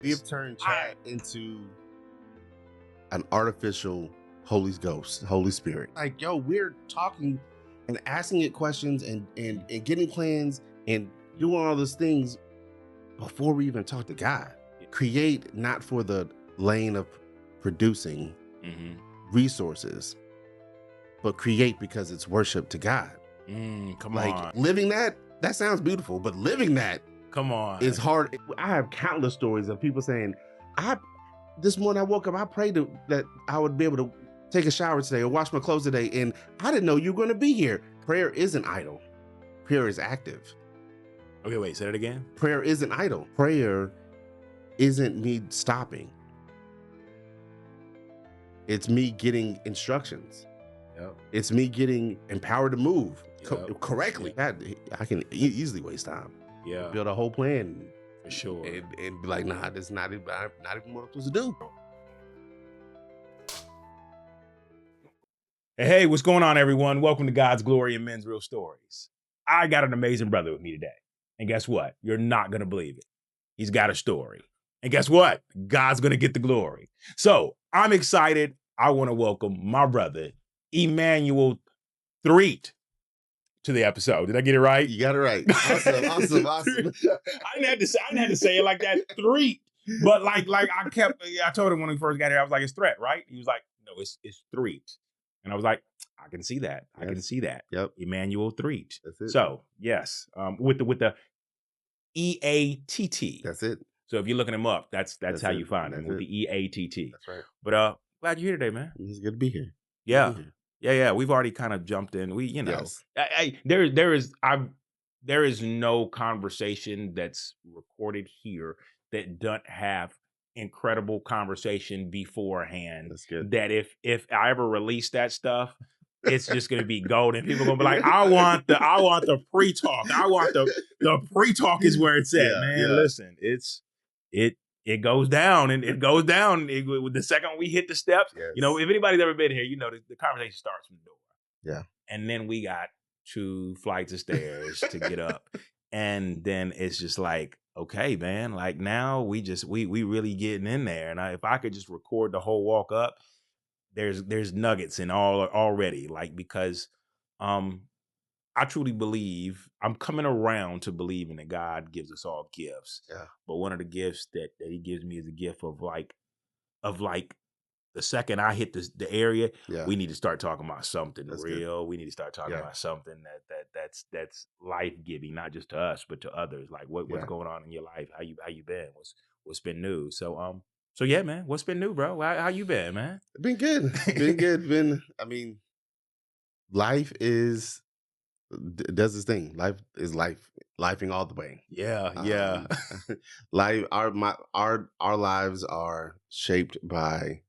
We have turned I- chat into an artificial Holy Ghost, Holy Spirit. Like, yo, we're talking and asking it questions and getting plans and doing all those things before we even talk to God. Create not for the lane of producing resources, but create because it's worship to God. Come Like on. living that sounds beautiful, but living that Come on. is hard. I have countless stories of people saying, this morning I woke up, I prayed that I would be able to take a shower today or wash my clothes today, and I didn't know you were going to be here. Prayer isn't idle. Prayer is active. Okay, wait, say that again. Prayer isn't idle. Prayer isn't me stopping. It's me getting instructions. Yep. It's me getting empowered to move correctly. Yep. I can easily waste time. Yeah. Build a whole plan. For sure. And be like, nah, this is not even what I'm supposed to do. Hey, what's going on, everyone? Welcome to God's Glory and Men's Real Stories. I got an amazing brother with me today. And guess what? You're not going to believe it. He's got a story. And guess what? God's going to get the glory. So I'm excited. I want to welcome my brother, Emmanuel Threatt, to the episode. Did I get it right? You got it right. Awesome. I didn't have to say it like that, Threatt. But like I told him when we first got here, I was like, it's Threatt, right? He was like, no, it's Threatt. And I was like, I can see that. Yes. I can see that. Yep. Emmanuel Threatt. That's it. So yes, with the EATT. That's it. So if you're looking him up, that's how you find him with the EATT. That's right. But glad you're here today, man. It's good to be here. Yeah. Yeah. We've already kind of jumped in. Yes. There is no conversation that's recorded here that doesn't have incredible conversation beforehand. That's good. That if I ever release that stuff, it's just gonna be gold, and people are gonna be like, I want the pre-talk. I want the pre-talk is where it's at, man. Yeah. Listen, it goes down, and it goes down the second we hit the steps. Yes. You know, if anybody's ever been here, you know the conversation starts from the door. Yeah. And then we got 2 flights of stairs to get up. And then it's just like, okay, man, like now we really getting in there. And if I could just record the whole walk up, there's nuggets in all already, like, because I truly believe, I'm coming around to believing that God gives us all gifts. Yeah. But one of the gifts that he gives me is a gift of like the second I hit the area, we need to start talking about something real. Good. We need to start talking about something that's life-giving, not just to us, but to others. Like what's going on in your life? How you been? What's been new? So yeah, man, what's been new, bro? How you been, man? Been good. Life does this thing. Life is lifing all the way. Yeah. Life, our lives are shaped by,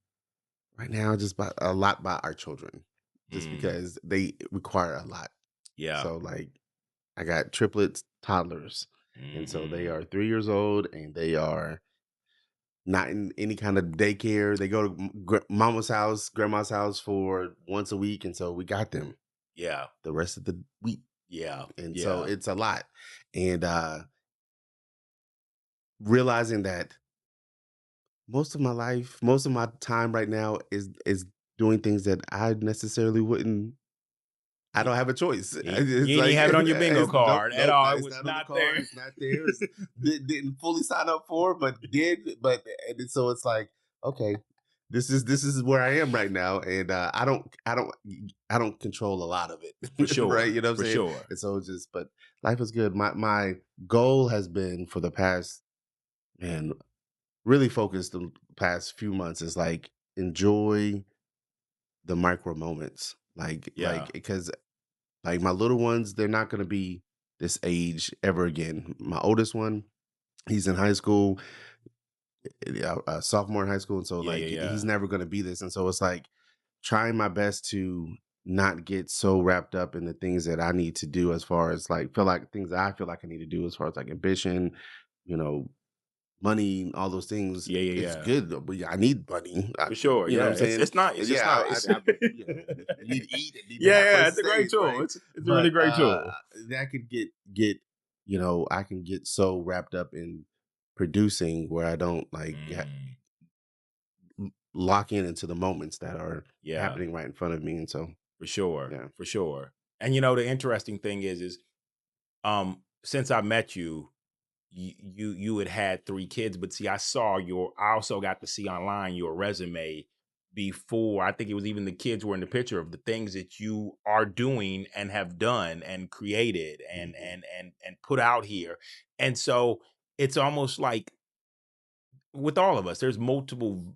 right now, just by a lot by our children, just because they require a lot. Yeah. So like, I got triplets, toddlers, and so they are 3 years old, and they are not in any kind of daycare. They go to mama's house, grandma's house for once a week, and so we got them. Yeah. The rest of the week. Yeah. And so it's a lot. And realizing that most of my time right now is doing things that I necessarily wouldn't. I don't have a choice. You didn't have it on your bingo card at all. It was not there. It's not there. Didn't fully sign up for, but did. And so it's like, okay, this is where I am right now, and I don't control a lot of it. For sure. Right? You know what I'm saying? For sure. And so but life is good. My goal has been for the past, and really focused the past few months, is like, enjoy the micro moments. Like because like my little ones, they're not going to be this age ever again. My oldest one, he's in high school, a sophomore in high school. And so he's never going to be this. And so it's like trying my best to not get so wrapped up in the things that I need to do, as far as like, things that I feel like I need to do, as far as like ambition, money, all those things. It's good, but I need money. For sure. You know what I'm saying? It's not. It's just not. I need to eat. It's a great tool. Right? It's a really great tool. That could get I can get so wrapped up in producing where I don't Mm, lock in into the moments that are yeah, happening right in front of me. And so, for sure, yeah. for sure. And the interesting thing is since I met you, you had 3 kids, but see, I also got to see online your resume before. I think it was even the kids were in the picture of the things that you are doing and have done and created and Hmm. put out here. And so it's almost like with all of us, there's multiple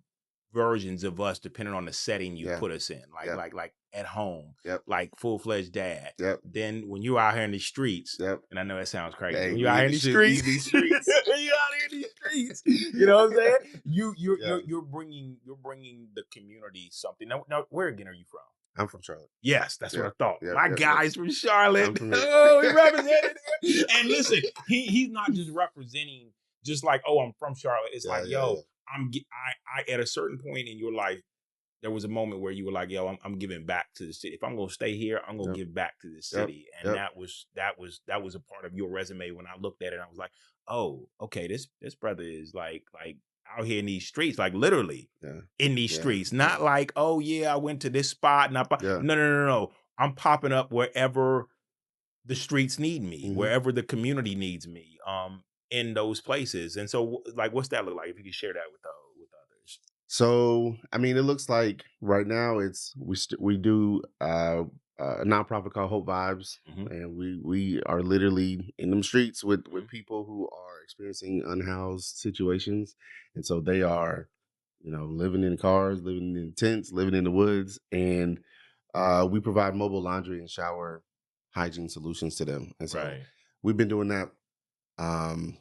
versions of us depending on the setting you Yeah. put us in. Yep. Like at home, Yep. like full-fledged dad. Yep. Then when you're out here in the streets, Yep. and I know that sounds crazy. Hey, When you're out here in these streets, we in these streets. when you're out here in these streets, you know what I'm saying? Yeah. You're bringing the community something. Now, where again are you from? I'm from Charlotte. Yes, that's what I Yep. thought. Yep. My Yep. Yep. guy's from Charlotte. I'm from here. Oh, he represented there. And listen, he's not just representing just like, oh, I'm from Charlotte. It's Yeah. like, Yeah. yo, Yeah. I at a certain point in your life, there was a moment where you were like, yo, I'm giving back to the city. If I'm gonna stay here, I'm gonna Yep. give back to the Yep. city. And Yep. that was a part of your resume when I looked at it. I was like, oh, okay, this brother is like out here in these streets, like literally Yeah. in these Yeah. streets. Yeah. Not like, oh yeah, I went to this spot and Yeah. no. I'm popping up wherever the streets need me, Hmm. wherever the community needs me, in those places. And so, like, what's that look like? If you could share that with others. So, I mean, it looks like right now we do a nonprofit called Hope Vibes, Hmm. and we are literally in them streets with Hmm. people who are experiencing unhoused situations, and so they are, living in cars, living in tents, living in the woods, and we provide mobile laundry and shower hygiene solutions to them, and so Right. we've been doing that. Um,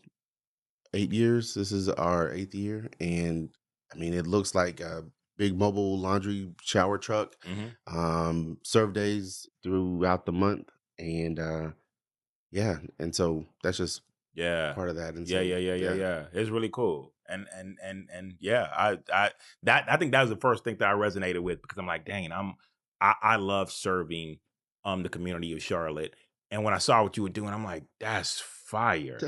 8 years. This is our eighth year, and I mean, it looks like a big mobile laundry shower truck. Hmm. Serve days throughout the month, and yeah, and so that's just Yeah. part of that. And Yeah, so, yeah, yeah, yeah, yeah. yeah. It's really cool. And yeah, I think that was the first thing that I resonated with because I'm like, dang, I love serving the community of Charlotte. And when I saw what you were doing, I'm like, that's fire.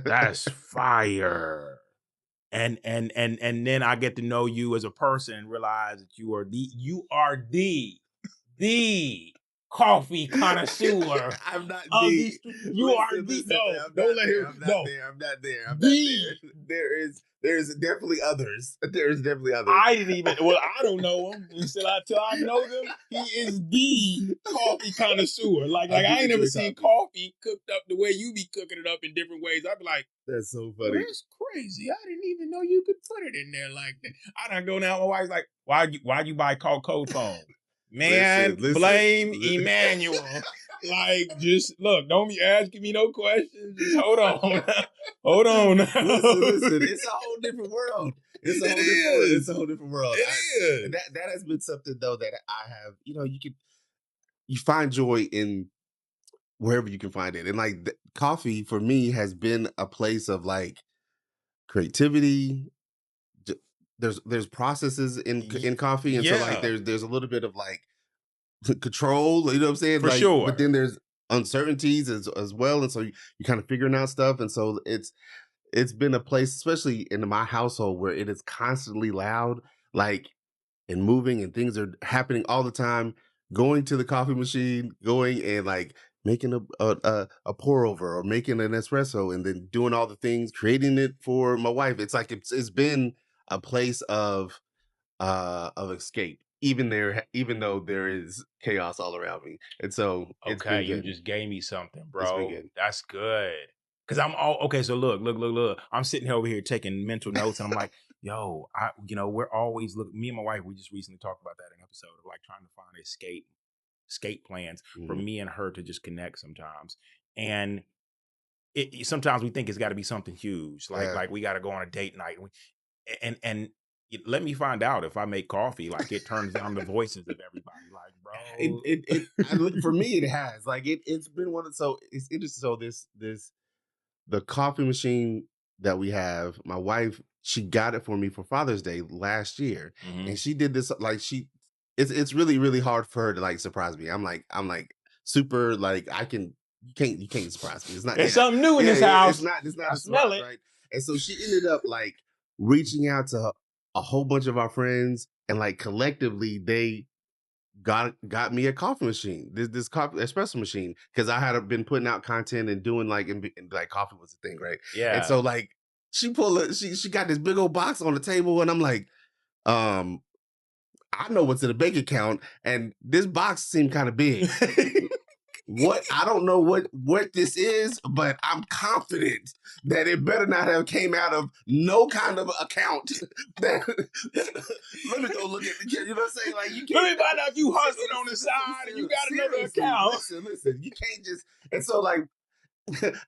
That's fire. And then I get to know you as a person and realize that you are the coffee connoisseur I'm not of the. these streets. You are Listen, the listen. no, I'm don't not let there. him I'm not no. there. I'm not there. I'm not The there. There's definitely others. There's definitely others. I didn't even well, I don't know him until I know them. He is the coffee connoisseur. I Like do I ain't never enjoy seen coffee. coffee cooked up the way you be cooking it up in different ways. I'd be like, That's so well, funny. that's crazy. I didn't even know you could put it in there like that. I done go down. My wife's like, why'd you buy code phone? Listen, Man, listen. blame Emmanuel. Like, just look, don't be asking me no questions. Just hold on. Hold on now. Listen. It's a whole different world. It's a It whole different world. It's a is. whole different world. It is. That has been something though that I have. You find joy in wherever you can find it, and like coffee for me has been a place of like creativity. j- there's processes in coffee, and so like Yeah, there's a little bit of like control. You know what I'm saying? for Like, but sure. then there's uncertainties as well, and so you kind of figuring out stuff, and so it's been a place, especially in my household, where it is constantly loud, like, and moving, and things are happening all the time. Going to the coffee machine, going and like making a pour over or making an espresso, and then doing all the things, creating it for my wife. It's like it's been a place of escape, even though there is chaos all around me, and so it's Okay, been you good. just gave me something, It's been bro. good. That's good. Cause I'm all okay. So look. I'm sitting here over here taking mental notes, and I'm like, yo, we're always looking. Me and my wife, we just recently talked about that in an episode of like trying to find escape plans for Mhm. me and her to just connect sometimes. And sometimes we think it's got to be something huge, Yeah. like we got to go on a date night, and let me find out if I make coffee, like it turns down the voices of everybody, like bro. For me, it has like it's been one of so it's interesting. So the coffee machine that we have, my wife, she got it for me for Father's Day last year, and Hmm. she did this like it's really really hard for her to like surprise me. I'm like super like I can you can't surprise me. It's not There's yeah something new in yeah this yeah. house. It's not I a smell surprise, it. right? And so she ended up like reaching out to a whole bunch of our friends, and like collectively they got me a coffee machine, this coffee espresso machine, because I had been putting out content and doing like and like coffee was a thing, right? And Yeah. so like she got this big old box on the table, and I'm like, um, I know what's in the bank account, and this box seemed kind of big. What I don't know what this is, but I'm confident that it better not have came out of no kind of account. That, let me go look at the, you know what I'm saying? Like you Let can't me find out you hustling on the side and you got another seriously account. listen. You can't just, and so like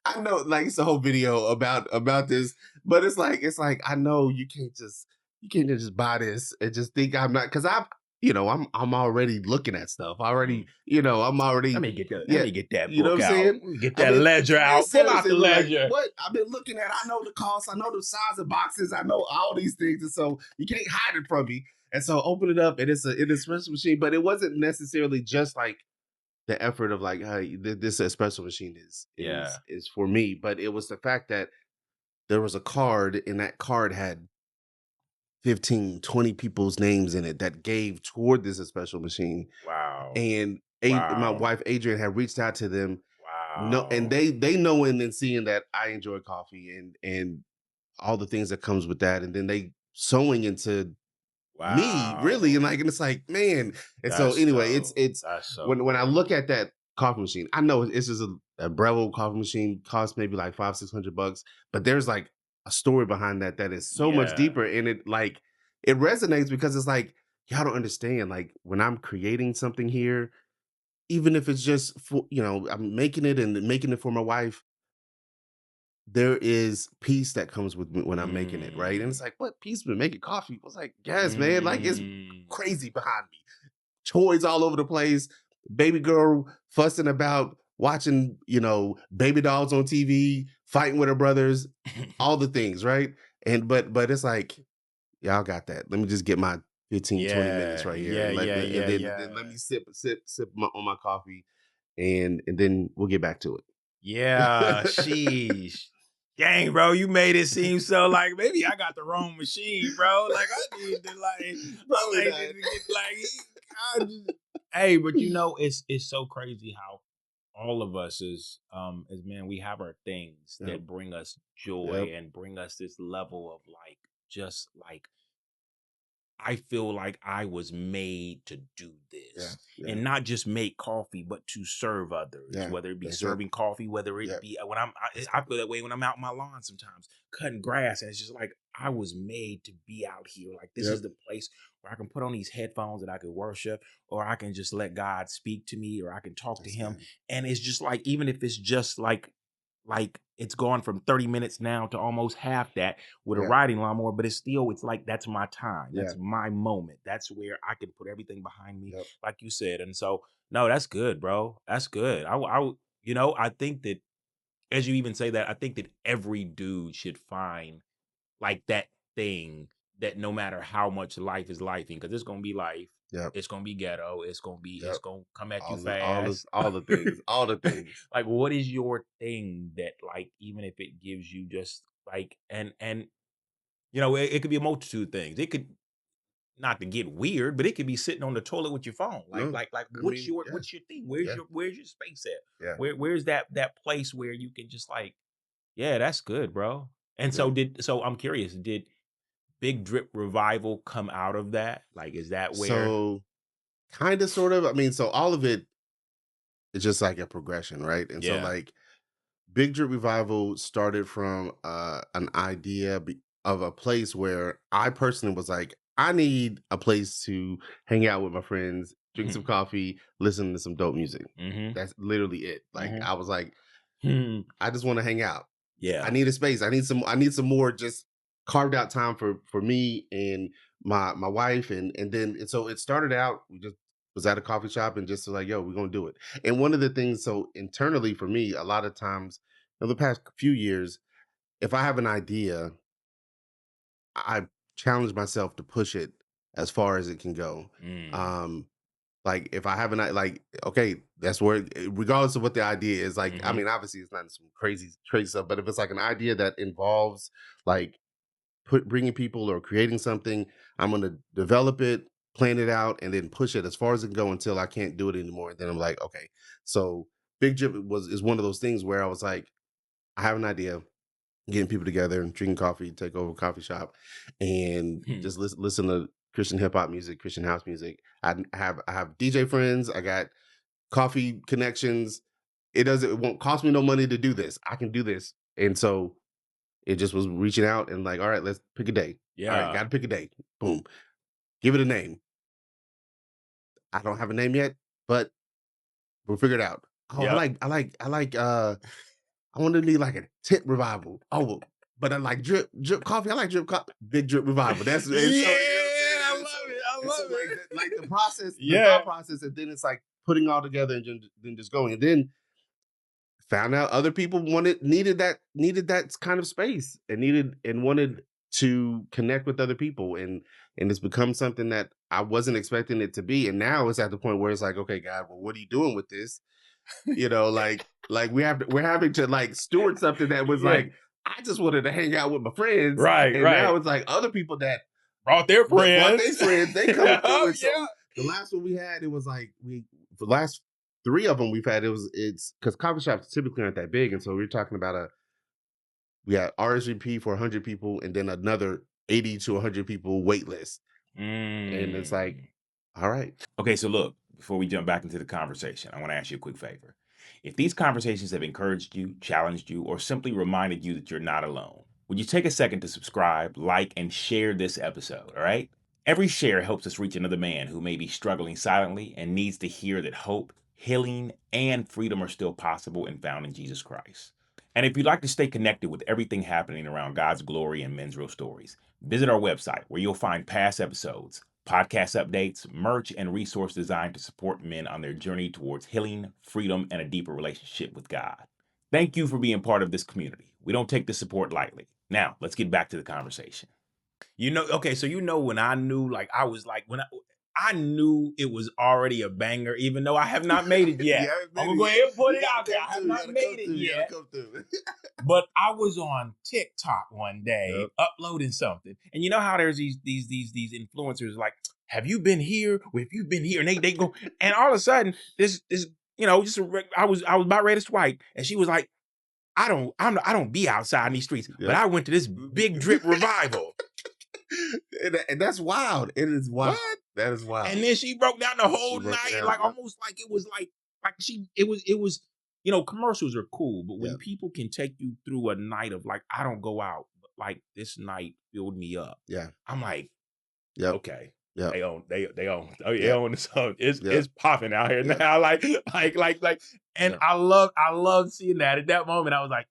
I know like it's a whole video about this, but it's like I know you can't just buy this and just think I'm not, because I'm already looking at stuff. I already, Mm. I'm Let already, me get that. Let yeah, me get that you know what book I'm out. saying? Let me get I that mean, ledger out. Pull out the seriously, like ledger. what I've been looking at, I know the cost, I know the size of boxes, I know all these things, and so you can't hide it from me. And so open it up, and it is espresso machine, but it wasn't necessarily just like the effort of like, hey, this espresso machine Yeah. is for me, but it was the fact that there was a card, and that card had 15, 20 people's names in it that gave toward this espresso machine. Wow. And my Wow. wife Adrian had reached out to them. No, and Wow. they knowing and seeing that I enjoy coffee and all the things that comes with that, and then they sewing into me really, Wow. and it's like, man. And so That's anyway, dope. it's That's so when I cool. look at that coffee machine, I know it's just a Breville coffee machine, costs maybe like 500-600 bucks, but there's like a story behind that is so much Yeah. deeper, and it resonates because it's like, y'all don't understand, like when I'm creating something here, even if it's just for, I'm making it and making it for my wife, there is peace that comes with me when I'm making it, right? And it's Mm. like, what peace with making coffee? I was like, yes, man, like it's Mm. crazy behind me. Toys all over the place, baby girl fussing about watching, baby dolls on TV, fighting with her brothers, all the things, right? And but it's like, y'all got that. Let me just get my 15-20 minutes Yeah. right here, Yeah. and Yeah. Yeah. then Yeah. let me sip on my coffee, and then we'll get back to Yeah, it. sheesh. Dang, bro, you made it seem so like maybe I got the wrong machine, bro. Like I need to Probably I like not. need to get I just, hey, but it's so crazy how all of us as men, we have our things Yep. that bring us Yep. joy and bring us this level of like just like I feel like I was made to do Yeah. this Yeah. and not just make coffee, but to serve others, Yeah. whether it be That's it. serving coffee, whether it Yep. be That's I it. feel that way when I'm out in my lawn sometimes cutting grass. And it's just like, I was made to be out here. Like, this is Yep. the place where I can put on these headphones and I can worship, or I can just let God speak to me, or I can talk to That's him. it. And it's just like, even if it's just like it's gone from 30 minutes now to almost half that with a Yeah. riding lawnmower, but it's like that's my time. Yeah. That's my moment. That's where I can put everything behind me, Yep. like you said. And so, no, that's good, bro. That's good. I think that as you even say that, I think that every dude should find like that thing that no matter how much life is lifing, because it's gonna be life, Yep. it's gonna be ghetto, it's Yep. gonna come at you All fast. the things. All the things. Like, what is your thing that like even if it gives you just like and it could be a multitude of things. It could not to get weird, but it could be sitting on the toilet with your phone. No. Like I mean, yeah. what's your thing? Yeah. Where's your space at? Yeah. Where's that place where you can just like, yeah, that's good, bro. And Yeah. so I'm curious, did Big Drip Revival come out of that? Like, is that where? So kind of sort of. I mean, so all of it is just like a progression, right? And so Yeah. like Big Drip Revival started from an idea of a place where I personally was like, I need a place to hang out with my friends, drink some Mhm. coffee, listen to some dope music. Mhm. That's literally it. Like Mhm. I was like, Hmm. I just want to hang out. I Yeah. need a space. I need some more just carved out time for me and my wife, and so it started out, we just was at a coffee shop and just was like, yo, we're gonna do it. And one of the things, so internally for me, a lot of times in the past few years, if I have an idea, I challenge myself to push it as far as it can go. Mm. Um Like, if I have an like, okay, that's where regardless of what the idea is, like, I Mhm. mean, obviously it's not some crazy stuff, but if it's like an idea that involves like bringing people or creating something, I'm gonna develop it, plan it out, and then push it as far as it can go until I can't do it anymore. And then I'm like, okay. So Big Drip is one of those things where I was like, I have an idea, getting people together and drinking coffee, take over a coffee shop, and Hmm. just listen to Christian hip hop music, Christian house music. I have DJ friends. I got coffee connections. It won't cost me no money to do this. I can do this. And so it just was reaching out and like, all right, let's pick a day. All right, Yeah. got to pick a day. Boom. Give it a name. I don't have a name yet, but we'll figure it out. Oh, Yep. I want to be like a tent revival. Oh, but I like drip coffee. I like drip coffee. Big drip revival. That's and Yeah, so you know what I'm saying. I love it. I love Like it. the process, the Yeah. thought process, and then it's like putting all together and then just going. And then found out other people needed that kind of space and wanted to connect with other people, and it's become something that I wasn't expecting it to be, and now it's at the point where it's like, okay, God, well, what are you doing with this? You know, like we're having to like steward something that was Yeah. like, I just wanted to hang out with my friends, Right, and now right. it's like other people that Brought their brought their friends. friends, they coming Yep, through, and yeah. so the last one we had, it was like we the last three of them we've had, it's because coffee shops typically aren't that big, and so we're talking about we had RSVP for 100 people, and then another 80 to 100 people wait list, and it's like, Mm. all right, Okay, so look, before we jump back into the conversation, I want to ask you a quick favor. If these conversations have encouraged you, challenged you, or simply reminded you that you're not alone, would you take a second to subscribe, like, and share this episode? All right? Every share helps us reach another man who may be struggling silently and needs to hear that hope, healing, and freedom are still possible and found in Jesus Christ. And if you'd like to stay connected with everything happening around God's glory and men's real stories, visit our website where you'll find past episodes, podcast updates, merch, and resource designed to support men on their journey towards healing, freedom, and a deeper relationship with God. Thank you for being part of this community. We don't take this support lightly. Now, let's get back to the conversation. Okay, so when I knew, like, I was like, I knew it was already a banger, even though I have not made it you yet. haven't I'm made gonna it go yet. ahead and put You it gotta out there. come I have through. You not gotta come made it through. You gotta yet. come through. But I was on TikTok one day Yep. uploading something, and you know how there's these influencers like, have you been here? Well, if you've been here, and they go, and all of a sudden this I was about ready to swipe, and she was like, I don't be outside in these streets, but Yep. I went to this big drip revival. And that's wild. It is wild. What? That is And wild. then she broke down the She whole broke it night, down. like Yep. almost like it was like she it was commercials are cool, but when Yep. people can take you through a night of like, I don't go out, but like this night filled me up. Yeah. I'm like, Yep. okay. Yep. They Yep. own this song. Yep. It's popping out here Yep. now. Like and Yep. I love seeing that. At that moment, I was like,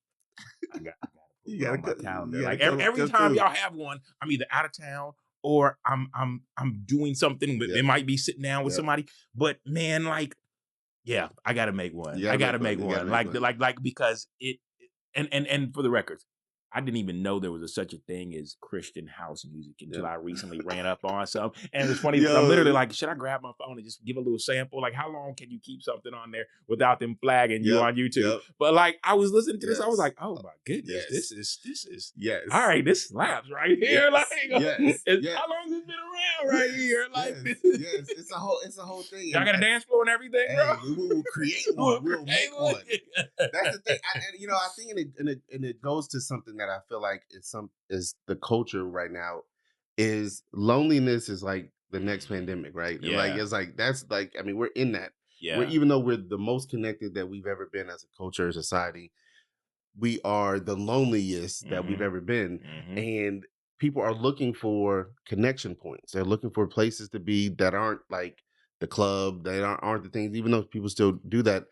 I gotta put You one gotta on my calendar. you gotta Like come every come time through. y'all have one, I'm either out of town or I'm doing something. It Yep. might be sitting down with Yep. somebody. But man, like, yeah, I gotta make You one. I gotta gotta make one. make You gotta one. make one. Like because and for the records, I didn't even know there was such a thing as Christian house music until Yep. I recently ran up on some. And it's funny because I'm literally Yo. like, should I grab my phone and just give a little sample? Like, how long can you keep something on there without them flagging you Yep. on YouTube? Yep. But like, I was listening to this, I was Yes. like, oh my goodness, Yes. this is all Yes. right. This slaps right here. Like, Yes. Yes. Yes. how long has it been around right here? Like, Yes. Yes. It's a whole thing. y'all got a dance floor and everything, bro. Hey, we will create one. We'll We'll create make one. one. That's the thing. I think and it goes to something that I feel like is the culture right now is loneliness is like the next pandemic, right? And like Yeah, it's like that's like I mean we're in that. We're yeah. even though we're the most connected that we've ever been as a culture, society, we are the loneliest that we've Mhm, ever been. mhm. And people are looking for connection points. They're looking for places to be that aren't like the club, that aren't the things, even though people still do that.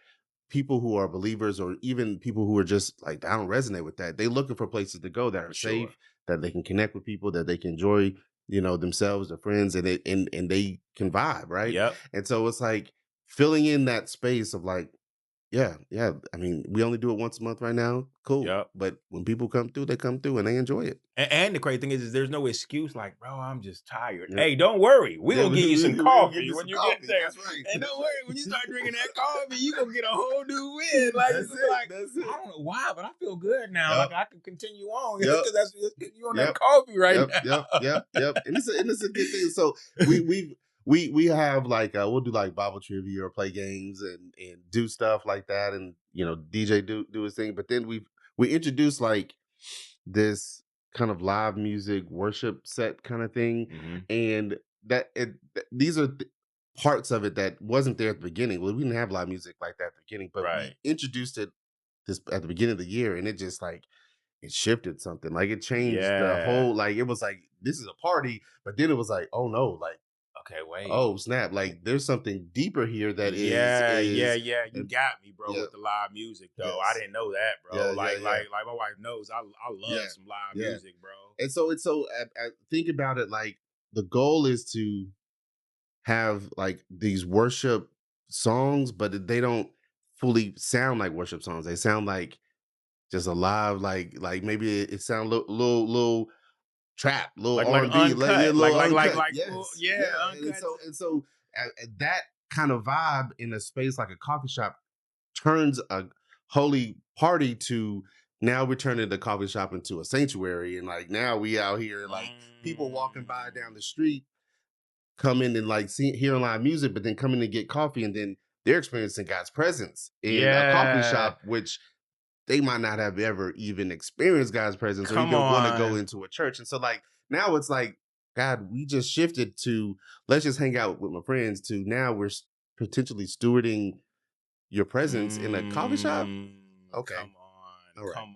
People who are believers or even people who are just like, I don't resonate with that. They're looking for places to go that are For sure. safe, that they can connect with people, that they can enjoy, themselves, their friends, and they can vibe, right? Yep. And so it's like filling in that space of like, Yeah, yeah. I mean, we only do it once a month right now. Cool. Yep. But when people come through, they come through and they enjoy it. And the crazy thing is there's no excuse like, bro, I'm just tired. Yep. Hey, don't worry. We're Yeah, gonna give you some we'll give coffee you when some you get coffee. there. That's right. And That's don't worry, right. when you start drinking that coffee, you're gonna get a whole new win. Like That's it's it. like, That's I it. don't know why, but I feel good now. Yep. Like I can continue on Yep. because that's you on that Yep. coffee right Yep. Yep. now. Yep. Yep. And it's a good thing. So we have like we'll do like Bible trivia or play games and do stuff like that, and DJ do his thing. But then we introduce like this kind of live music worship set kind of thing, Mhm. and these are parts of it that wasn't there at the beginning. Well, we didn't have live music like that at the beginning, but Right. we introduced it this at the beginning of the year, and it just like it shifted something. Like it changed the Yeah. whole. Like it was like this is a party, but then it was like oh no, like Okay, wait. oh snap, like there's something deeper here that Yeah, yeah, is yeah. You and got me, bro, yeah, with the live music though. I yes, didn't know that, bro. yeah, yeah, yeah, Like my wife knows I love yeah, some live yeah. music, bro. And so it's so think about it like the goal is to have like these worship songs, but they don't fully sound like worship songs. They sound like just a live, like maybe it sound little trap, little Like R&B, like yeah, uncut. little uncut. Well, Yes, yeah, yeah, uncut. and so that kind of vibe in a space like a coffee shop turns a holy party to now we're turning the coffee shop into a sanctuary, and like now we out here like people walking by down Mm. the street come in and like hearing live music, but then come in and get coffee, and then they're experiencing God's presence in a coffee Yeah. shop, which they might not have ever even experienced God's presence or Come even want to go on. into a church. And so like now it's like, God, we just shifted to let's just hang out with my friends to now we're potentially stewarding your presence in a coffee shop. Okay. Come on. All right. Come on.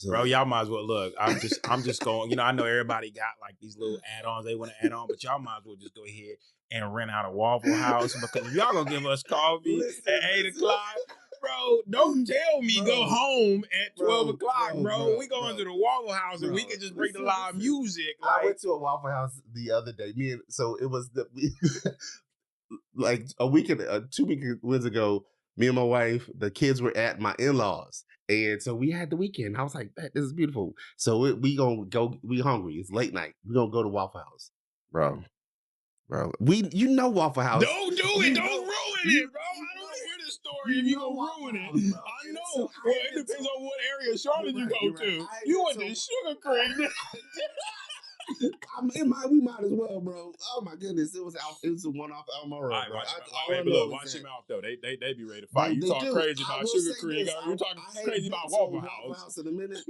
Bro, So y'all might as well look. I'm just going, I know everybody got like these little add-ons they want to add on, but y'all might as well just go ahead and rent out a Waffle House because if y'all gonna give us coffee listen, at 8 listen. o'clock, bro, don't tell me go Bro, home at 12 bro, o'clock, bro, bro. bro, We going bro, to the Waffle House and we bro. can just bring the Listen, live listen. music. I Like, went to a Waffle House the other day. So it was like a week and 2 weeks ago, me and my wife, the kids were at my in-laws. And so we had the weekend. I was like, "Man, this is beautiful." So we gonna go, we hungry. It's late night. We gonna go to Waffle House. Bro, bro. Waffle House. don't do it. You Don't know, ruin you it, bro. you I don't know want to hear this story you if you know gonna Waffle ruin it. House, bro. I And know. so Well, I it get depends to on what area of Charlotte you go you're right. to. I You get went to to Sugar Creek. we might as well, bro. Oh my goodness. It was a one off Elmo All Road, right, bro. watch your mouth. All Hey, I but look, know is watch your that mouth though. They be ready to fight. You they talk do. crazy I about will Sugar say Creek. this. You're talking I crazy ain't been about to a Waffle Waffle House. House in a minute,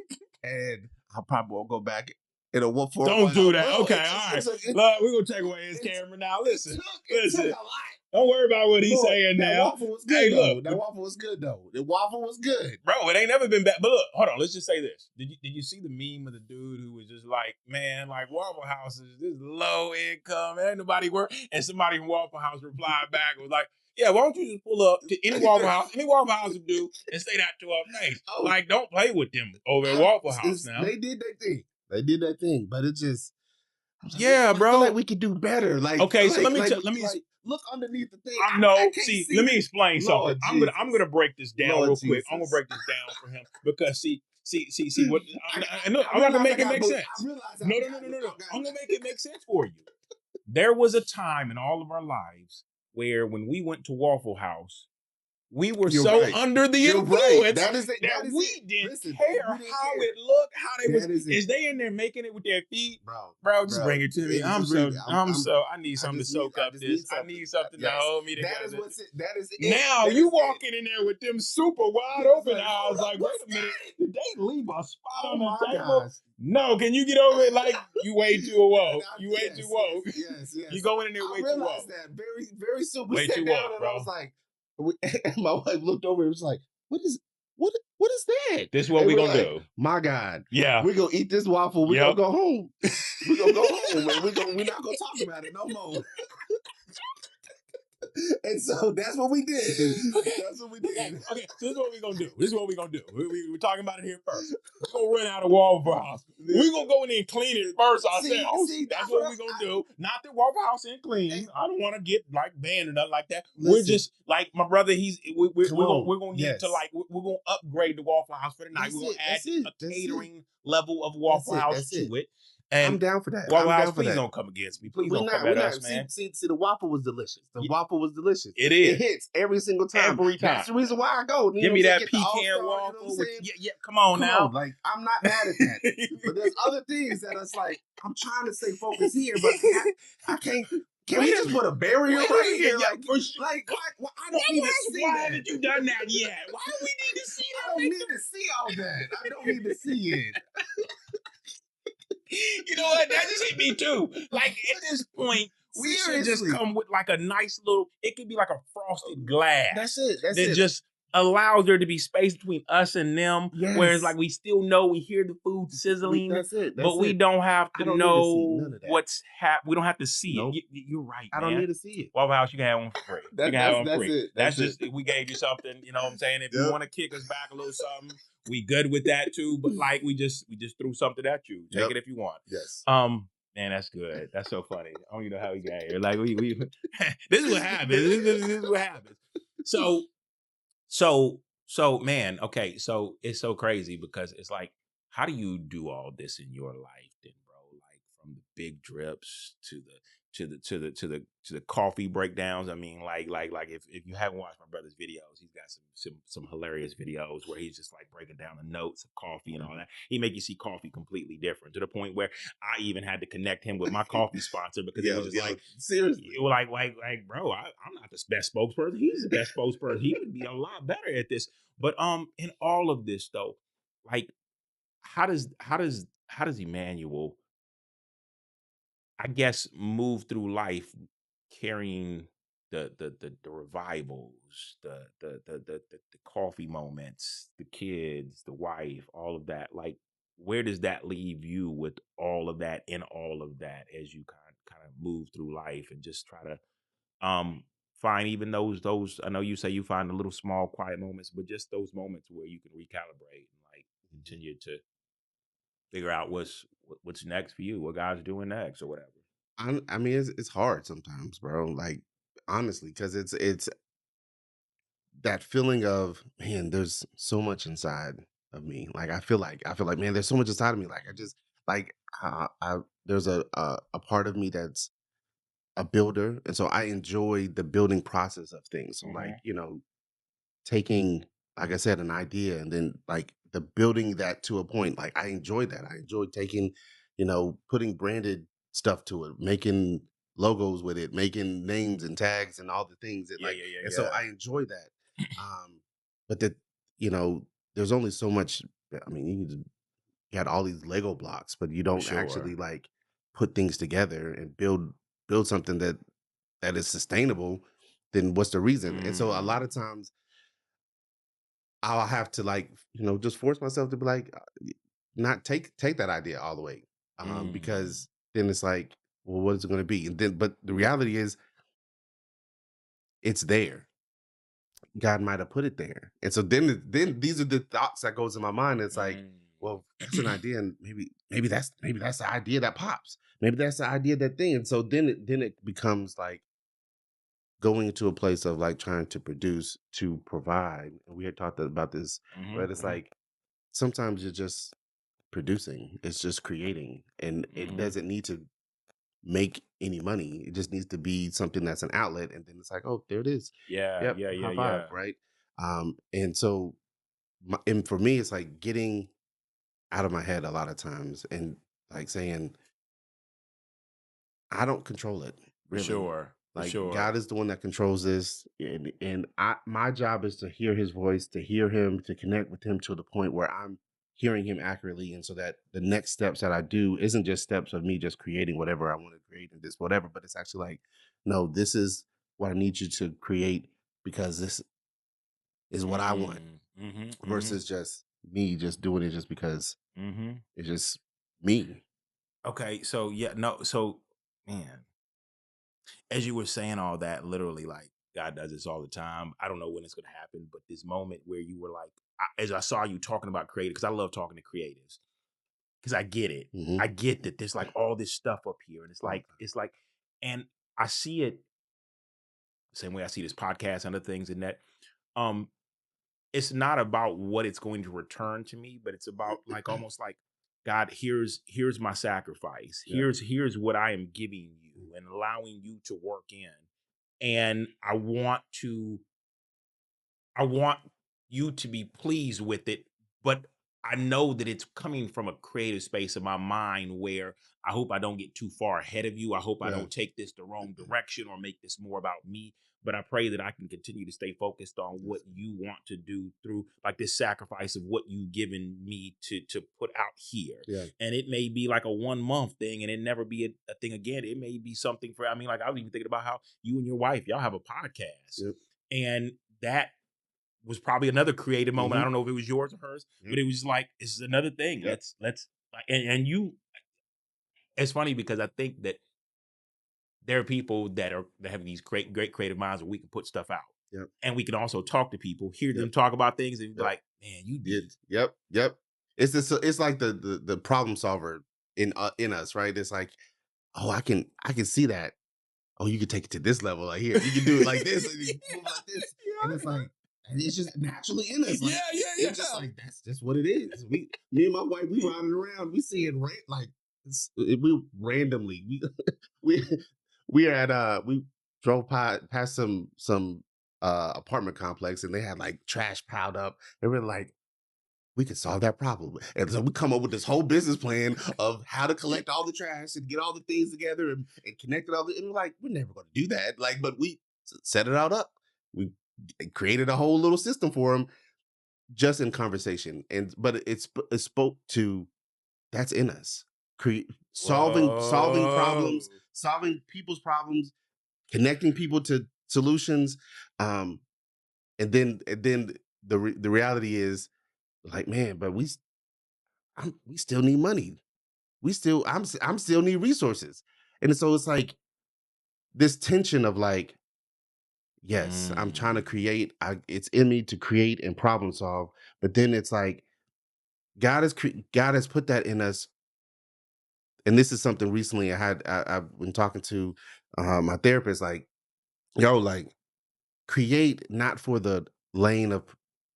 and I probably won't go back for a Don't do while. that. Bro, Okay, all right. Look, we're gonna take away his camera now. Listen, it took listen. a lot. Don't worry about what he's Lord, saying that now. waffle was Hey, good look, though. That waffle was good though. The waffle was good. bro, it ain't never been bad. But look, hold on. Let's just say this. Did you see the meme of the dude who was just like, man, like Waffle House is this low income, ain't nobody work. And somebody from Waffle House replied back was like, yeah, why don't you just pull up to any Waffle House will do and say that to our face? Oh, Like, don't play with them over at Waffle House it's, now. they did their thing. They did that thing, but it just I was like, Yeah, I feel like bro. we could do better. Okay, so let me Look underneath the thing. I no, can't see, see let me it. explain something. Lord I'm Jesus. gonna break this down Lord real quick. I'm gonna Jesus. break this down for him because see what and look, I I'm about to realize make it make sense. I realize No, I've no, no, no, gotten no, no. I've I'm gotten gonna make it make sense for you. There was a time in all of our lives where when we went to Waffle House, we were You're so right. under the You're right. influence That is it. that That is we it. didn't Listen, care we didn't how care. it looked, how they was. That is it. Is they in there making it with their feet? Bro. Bro, just Bro. bring it to me. It's just really I need something to soak I up just this. need I something. need something to Yes. hold me That is together. what's it. That is it. Now That you is it. walking in there with them super wide It's open like, eyes, hold up, like, wait what's a minute, that? did they leave a spot Oh on the my table? gosh. No, can you get over it? Like, you way too woke. You way Yes, too woke. yes, yes. You going in there I way too realized woke. that very, very soon. We Way sat too down woke, and I bro. was like, and my wife looked over and was like, what is that? This is what And we we're gonna like, do. my God, Yeah. we're gonna eat this waffle, we're gonna Yep. go home. We're gonna go home and we're not gonna talk about it no more. And so that's what we did. Okay, That's what we okay, did. okay. So this is what we're gonna do. This is what we're gonna do. We're talking about it here first. We're gonna rent out a Waffle House. We're gonna go in there and clean it first ourselves. See, That's that's what what we're gonna do. Not the Waffle House ain't clean. I don't want to get like banned or nothing like that. We're listen. just like my brother. Come on. We're gonna need to Yes. like we're gonna upgrade the Waffle House for the night. That's We're gonna it. add That's it. a That's it. catering level of That's Waffle it. House That's it. to it. I'm And down for that. Waffle I'm House, down for please that. don't come against me. Please We're don't come not. at We're not. us, man. See. The waffle was delicious. The Y- waffle was delicious. It It is hits every single time. every That's time. the reason why I go. You Give know what I'm me saying? that Get the all pecan star. You know what I'm waffle with saying? yeah. Come on Come on. now. Like I'm not mad at that. But there's other things that it's like I'm trying to stay focused here, but I can't. Can we Wait just put a barrier wait a right minute, here? yeah, for sure. Why I don't need to Why, see why that. haven't you done that yet? Why do we need to see I that? don't need to see all that. I don't need to see it. You know what? That just hit me too. Like at this point, we should just Seriously. come with like a nice little. It could be like a frosted glass That's it. That's that it. just allows there to be space between us and them. Whereas Yes. like we still know we hear the food sizzling, That's it. but That's we it. don't have I to don't need to see know none of that. what's We don't have to see it. Nope. You're right, I don't man. need to see it. Waffle House, you can have one for free. You can have one That's free. it. That's That's it. just we gave you something. You know what I'm saying? If you Yep. want to kick us back a little something, we good with that too. But like we just threw something at you. Take Yep. it if you want. Yes. Man, that's good. That's so funny. I don't even know how we got here. Like we this is what happens. This is what happens. So man, okay, so it's so crazy because it's like, how do you do all this in your life then, bro? Like from the big drips to the coffee breakdowns. I mean, like if you haven't watched my brother's videos, he's got some hilarious videos where he's just like breaking down the notes of coffee and all that. He make you see coffee completely different to the point where I even had to connect him with my coffee sponsor because it was just like seriously. bro, I'm not the best spokesperson. He's the best spokesperson. He would be a lot better at this. But in all of this though, like how does Emmanuel, I guess, move through life carrying the revivals, the coffee moments, the kids, the wife, all of that. Like, where does that leave you with all of that in all of that as you kind of move through life and just try to find even those I know you say you find the little small quiet moments, but just those moments where you can recalibrate and like continue to figure out what's next for you, what God's doing next or whatever. I mean, it's hard sometimes, bro. Like honestly, because it's that feeling of man. There's so much inside of me. Like I feel like man. There's so much inside of me. Like I just like I there's a part of me that's a builder, and so I enjoy the building process of things. So like Mhm. taking, like I said, an idea and then like the building that to a point. Like I enjoy that. I enjoy taking, putting branded stuff to it, making logos with it, making names and tags and all the things that Yeah, like, yeah, yeah, and so yeah. I enjoy that. But that, you know, there's only so much. I mean, you got all these Lego blocks, but you For don't actually sure. like put things together and build something that is sustainable. Then what's the reason? And so a lot of Mm. times I'll have to like, just force myself to be like, not take that idea all the way. Mm. Because then it's like, well, what is it going to be? And then, but the reality is it's there. God might have put it there. And so then these are the thoughts that goes in my mind. It's like, Mm. well, that's an idea. And maybe that's the idea that pops. Maybe that's the idea that thing. And so then it becomes like going into a place of like trying to produce to provide. And we had talked about this, Mhm, but it's mhm, like sometimes you're just producing, it's just creating, and it mhm. doesn't need to make any money. It just needs to be something that's an outlet, and then it's like, oh, there it is. Yeah, Yep, yeah, yeah, high five, yeah. right? And so, and for me, it's like getting out of my head a lot of times, and like saying, I don't control it, For really. sure, for Like sure. God is the one that controls this, and my job is to hear His voice, to hear Him, to connect with Him to the point where I'm hearing Him accurately, and so that the next steps that I do isn't just steps of me just creating whatever I want to create and this whatever, but it's actually like, no, this is what I need you to create because this is what I want, Mm. Mhm, mhm, versus just me just doing it just because mhm. it's just me. Okay, so yeah, no, so man, as you were saying all that, literally, like God does this all the time. I don't know when it's going to happen, but this moment where you were like, as I saw you talking about creative, because I love talking to creatives, because I get it. Mhm. I get that there's like all this stuff up here, and All it's like, and I see it the same way I see this podcast and other things, and that um, it's not about what it's going to return to me, but it's about like almost like, God, here's my sacrifice. Yeah. Here's what I am giving you and allowing you to work in. And I want you to be pleased with it, but I know that it's coming from a creative space in my mind where I hope I don't get too far ahead of you. I hope I Yeah. don't take this the wrong direction or make this more about me. But I pray that I can continue to stay focused on what Yes. you want to do through like this sacrifice of what you've given me to put out here. Yeah. And it may be like a 1 month thing and it never be a thing again. It may be something for, I mean, like I was even thinking about how you and your wife, y'all have a podcast. Yep. And that was probably another creative moment. I Mhm. don't know if it was yours or hers, but Yep. it was just like, this is another thing. Yep. Let's and you, it's funny because I think that there are people that have these great creative minds where we can put stuff out. Yep. And we can also talk to people, hear Yep. them talk about things and be Yep. like, man, you'd be Yep. Yep. It's this. It's like the problem solver in us, right? It's like, oh, I can see that. Oh, you could take it to this level right here. You can do it like this, and you move like this, and it's like, and it's just naturally in us. Like, it's just like that's just what it is. Me and my wife, we riding around, we seeing like we randomly we we are at we drove past some apartment complex, and they had like trash piled up, and we're like, we could solve that problem. And so we come up with this whole business plan of how to collect all the trash and get all the things together and connect it all. And we're like, we're never going to do that. Like, but we set it all up. We created a whole little system for them just in conversation. And but it spoke to that's in us. Solving whoa. problems, solving people's problems, connecting people to solutions. Um, and then the reality is like, man, but we still need money. I'm still need resources. And so it's like this tension of like, yes, I'm trying to Mm. create. It's in me to create and problem solve, but then it's like God has put that in us. And this is something recently I've been talking to my therapist. Like, yo, like create not for the lane of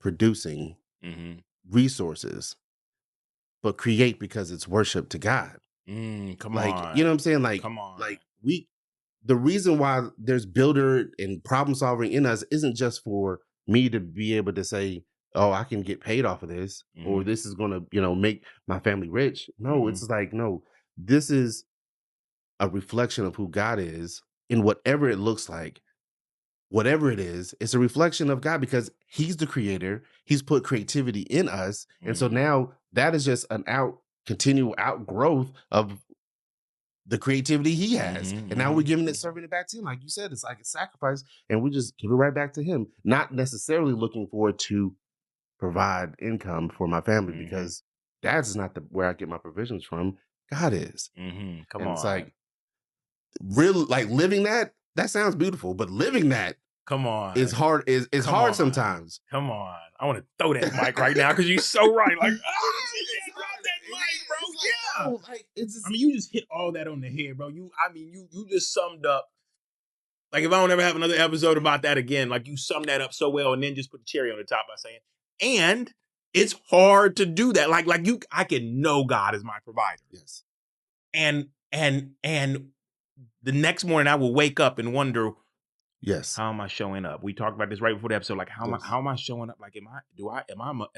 producing Hmm. resources, but create because it's worship to God. Come Like, you know on. what I'm saying? Come on. Like we the reason why there's builder and problem solving in us isn't just for me to be able to say, oh, I can get paid off of this, or Hmm. this is gonna, make my family rich. No, Hmm. it's like, no, this is a reflection of who God is in whatever it looks like. Whatever it is, it's a reflection of God because He's the creator. He's put creativity in us. And so Hmm. now that is just continual outgrowth of the creativity he has. Hmm. And now we're Hmm. giving it, serving it back to him. Like you said, it's like a sacrifice, and we just give it right back to him. Not necessarily looking forward to provide income for my family Hmm. because that's not where I get my provisions from. God is. Hmm. Come And it's on. like real like living that sounds beautiful, but living that Come is on. hard is Come hard on. sometimes. Come on. I want to throw that mic right now because you're so right. Like, It's yeah, drop hard. that It mic, is. bro. It's like, Yeah. oh, like it's I just mean, you just hit all that on the head, bro. You just summed up. Like, if I don't ever have another episode about that again, like you summed that up so well, and then just put the cherry on the top by saying, and it's hard to do that. I can know God is my provider, yes. and the next morning I will wake up and wonder, Yes. how am I showing up? We talked about this right before the episode. Like, Yes. how am I showing up? Like, am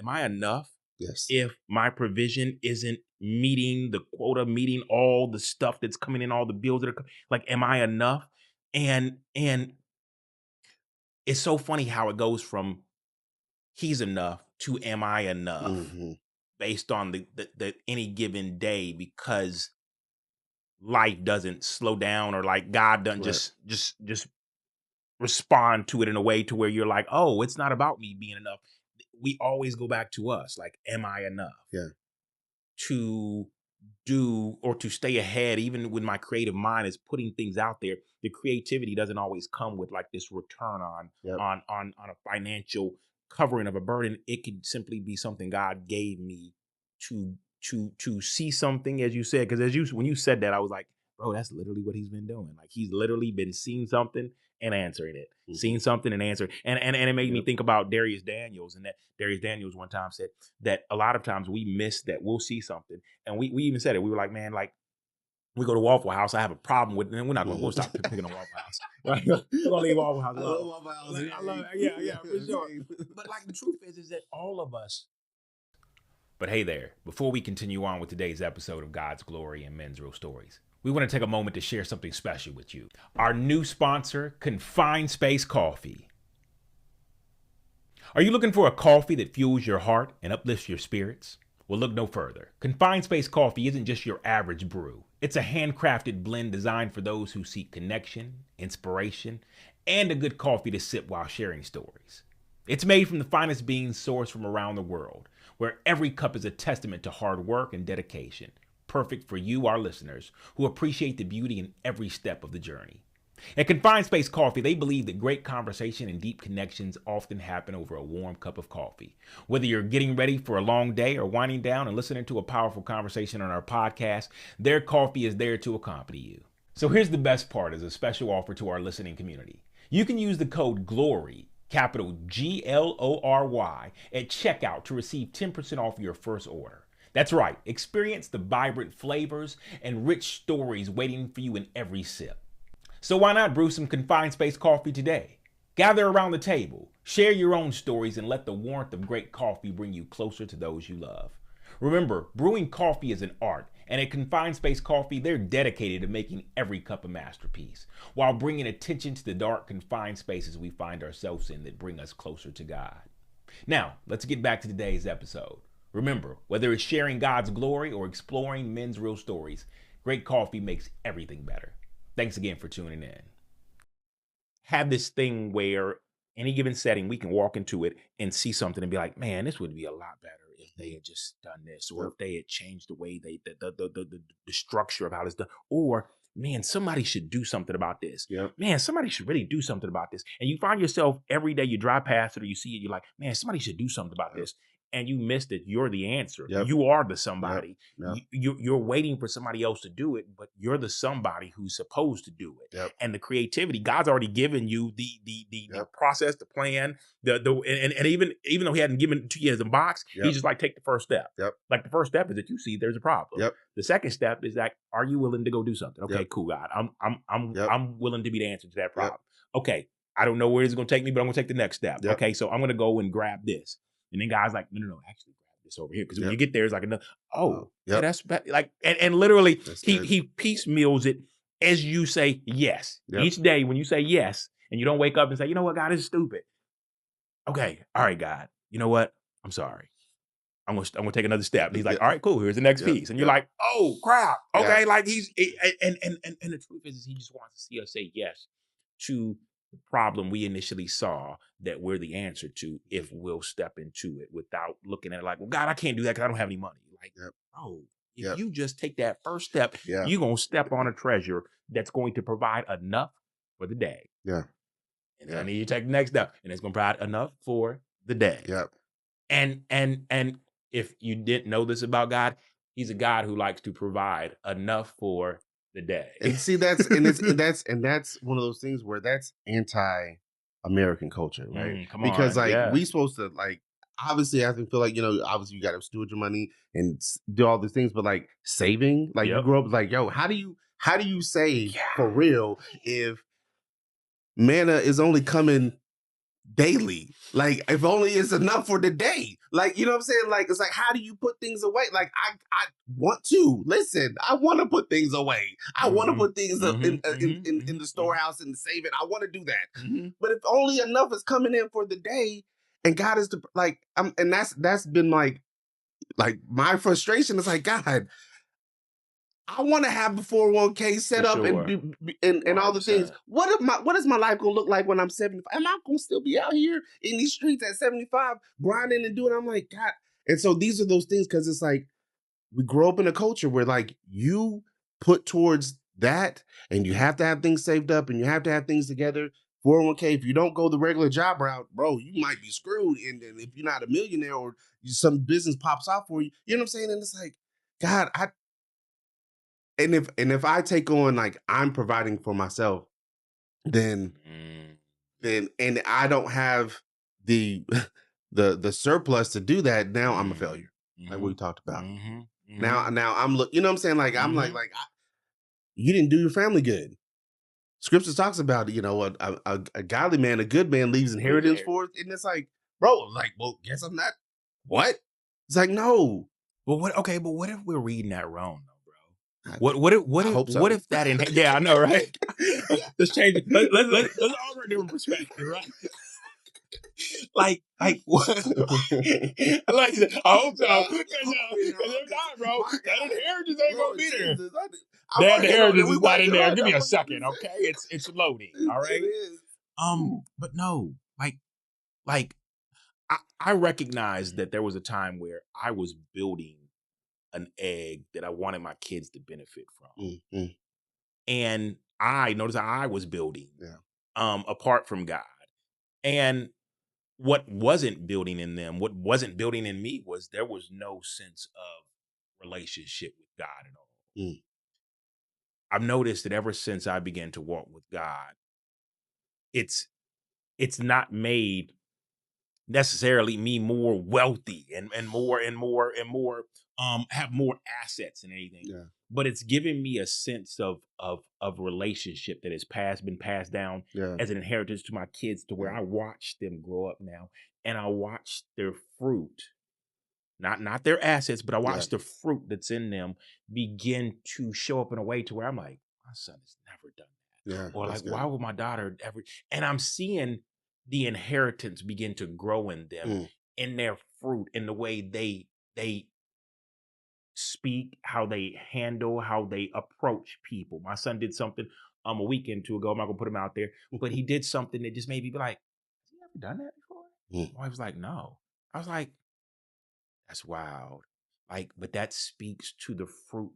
I enough? Yes. If my provision isn't meeting the quota, meeting all the stuff that's coming in, all the bills that are coming, like, am I enough? And it's so funny how it goes from he's enough to am I enough Hmm. based on the any given day because life doesn't slow down or like God doesn't Right. just respond to it in a way to where you're like, oh, it's not about me being enough. We always go back to us, like, am I enough Yeah. to do or to stay ahead, even when my creative mind is putting things out there, the creativity doesn't always come with like this return on Yep. on a financial covering of a burden. It could simply be something God gave me to to see something, as you said. Because as you when you said that, I was like, bro, that's literally what he's been doing. Like he's literally been seeing something and answering it, Mhm. seeing something and answering. And it made me Yep. think about Darius Daniels, and that Darius Daniels one time said that a lot of times we miss that we'll see something. And we even said it. We were like, man, like we go to Waffle House. I have a problem with, and we're not going. We'll stop picking on Waffle House. Right? We're gonna leave Waffle House I love alone. Waffle House. Like, I love it. Yeah, yeah, for sure. But like the truth is that all of us. But hey there, before we continue on with today's episode of God's Glory and Men's Real Stories, we want to take a moment to share something special with you. Our new sponsor, Confined Space Coffee. Are you looking for a coffee that fuels your heart and uplifts your spirits? Well, look no further. Confined Space Coffee isn't just your average brew. It's a handcrafted blend designed for those who seek connection, inspiration, and a good coffee to sip while sharing stories. It's made from the finest beans sourced from around the world, where every cup is a testament to hard work and dedication, perfect for you, our listeners, who appreciate the beauty in every step of the journey. At Confined Space Coffee, they believe that great conversation and deep connections often happen over a warm cup of coffee. Whether you're getting ready for a long day or winding down and listening to a powerful conversation on our podcast, their coffee is there to accompany you. So here's the best part as a special offer to our listening community. You can use the code GLORY, capital GLORY, at checkout to receive 10% off your first order. That's right, experience the vibrant flavors and rich stories waiting for you in every sip. So why not brew some Confined Space Coffee today? Gather around the table, share your own stories, and let the warmth of great coffee bring you closer to those you love. Remember, brewing coffee is an art, and at Confined Space Coffee, they're dedicated to making every cup a masterpiece, while bringing attention to the dark, confined spaces we find ourselves in that bring us closer to God. Now, let's get back to today's episode. Remember, whether it's sharing God's glory or exploring men's real stories, great coffee makes everything better. Thanks again for tuning in. Have this thing where any given setting we can walk into it and see something and be like, man, this would be a lot better if they had just done this, or Yep. if they had changed the way the structure of how it's done, or man, somebody should do something about this. Yep. Man, somebody should really do something about this. And you find yourself every day you drive past it or you see it, you're like, man, somebody should do something about Yep. this. And you missed it. You're the answer. Yep. You are the Yep. somebody. Yep. You're waiting for somebody else to do it, but you're the somebody who's supposed to do it. Yep. And the creativity, God's already given you the Yep. process, the plan, and even though He hadn't given it to you as a box, Yep. He's just like, take the first step. Yep. Like the first step is that you see there's a problem. Yep. The second step is that, are you willing to go do something? Okay, Yep. cool, God. Yep. I'm willing to be the answer to that Yep. problem. Okay, I don't know where it's going to take me, but I'm going to take the next step. Yep. Okay, so I'm going to go and grab this, and then God's like, no, actually grab this over here, because when Yep. you get there, it's like another. Oh, yeah, Yep. that's like, and literally That's he good. he piecemeals it as you say yes. Yep. Each day when you say yes, and you don't wake up and say, you know what, God, this is stupid. Okay, all right, God, you know what? I'm sorry. I'm gonna take another step. And he's like, Yep. all right, cool. Here's the next Yep. piece. And you're Yep. like, oh crap. Yeah. Okay, like and the truth is he just wants to see us say yes to the problem we initially saw that we're the answer to, if we'll step into it without looking at it like, well, God, I can't do that because I don't have any money. Like, Yep. bro, if Yep. you just take that first step, Yeah. you're gonna step on a treasure that's going to provide enough for the day. Yeah. And then Yeah. I need you to take the next step, and it's gonna provide enough for the day. Yep. And if you didn't know this about God, He's a God who likes to provide enough for the day. And see, that's one of those things where that's anti-American culture, right? Come Because on, like yeah. we supposed to like obviously I think feel like, obviously you gotta steward your money and do all these things, but like saving, like you Yep. grow up like, yo, how do you save Yeah. for real if manna is only coming daily? Like if only it's enough for the day. Like, you know what I'm saying? Like it's like, how do you put things away? Like I want to listen. I want to put things away. I want to put things in the storehouse and save it. I want to do that. But if only enough is coming in for the day, and God is like, and that's been like my frustration is like, God, I want to have the 401k set For up sure. and all the things. 100%. What is my life gonna look like when I'm 75? Am I gonna still be out here in these streets at 75 grinding and doing? I'm like, God. And so these are those things, because it's like we grow up in a culture where like you put towards that and you have to have things saved up and you have to have things together. 401k, if you don't go the regular job route, bro, you might be screwed. And then if you're not a millionaire or some business pops out for you, you know what I'm saying? And it's like, God, and if I take on like I'm providing for myself, then Mm, and I don't have the the surplus to do that, now I'm a mhm, failure. Like we mhm, talked about. mhm, mhm, Now I'm look, you know what I'm saying? Like I'm mhm. you didn't do your family good. Scripture talks about, a godly man, a good man leaves Leaves inheritance it. for it. And it's like, bro, like, well, guess I'm not what? It's like, no. Well, what? Okay, but what if we're reading that wrong, though, bro? I, hope What so. if that? Yeah, I know, right? Let's change it. Let's offer a different perspective, right? Like what? Like I said, I hope so. Because if not, bro, My that God, inheritance ain't gonna Lord be there. Jesus, I'm That working on it. inheritance We is not in working there. on it. Give me I'm a working. second, okay? It's loading. All It right. is. Ooh. But no, like I recognize that there was a time where I was building an egg that I wanted my kids to benefit from. Mm. And I noticed how I was building Yeah, apart from God. And what wasn't building in them, what wasn't building in me was there was no sense of relationship with God at all. mm, I've noticed that ever since I began to walk with God, it's it's not made necessarily me more wealthy and more have more assets and anything, yeah, but it's given me a sense of relationship that has been passed down yeah, as an inheritance to my kids, to where yeah, I watch them grow up now, and I watch their fruit, not their assets, but I yeah, watch the fruit that's in them begin to show up in a way to where I'm like, my son has never done that. yeah. Or That's like, why good. would my daughter ever? And I'm seeing the inheritance begin to grow in them, Mm, in their fruit, in the way they speak, how they handle, how they approach people. My son did something a weekend two ago. I'm not gonna put him out there, but he did something that just made me be like, has he ever done that before? mm, My wife was like, no. I was like, that's wild. Like, but that speaks to the fruit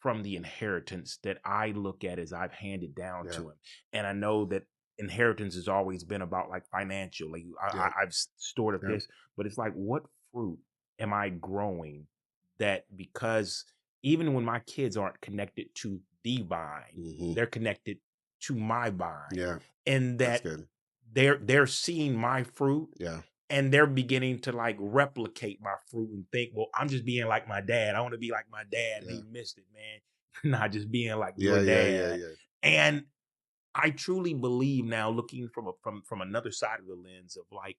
from the inheritance that I look at as I've handed down yeah, to him. And I know that inheritance has always been about like financial. Like yeah, I've stored up yeah. this, but it's like, what fruit am I growing that, because even when my kids aren't connected to the vine, Hmm. they're connected to my vine, Yeah, and that's that good. they're seeing my fruit, Yeah, and they're beginning to like replicate my fruit and think, well, I'm just being like my dad. I want to be like my dad. And yeah, he missed it, man. You're not just being like your yeah, yeah, yeah, dad. yeah, And I truly believe now, looking from another side of the lens of like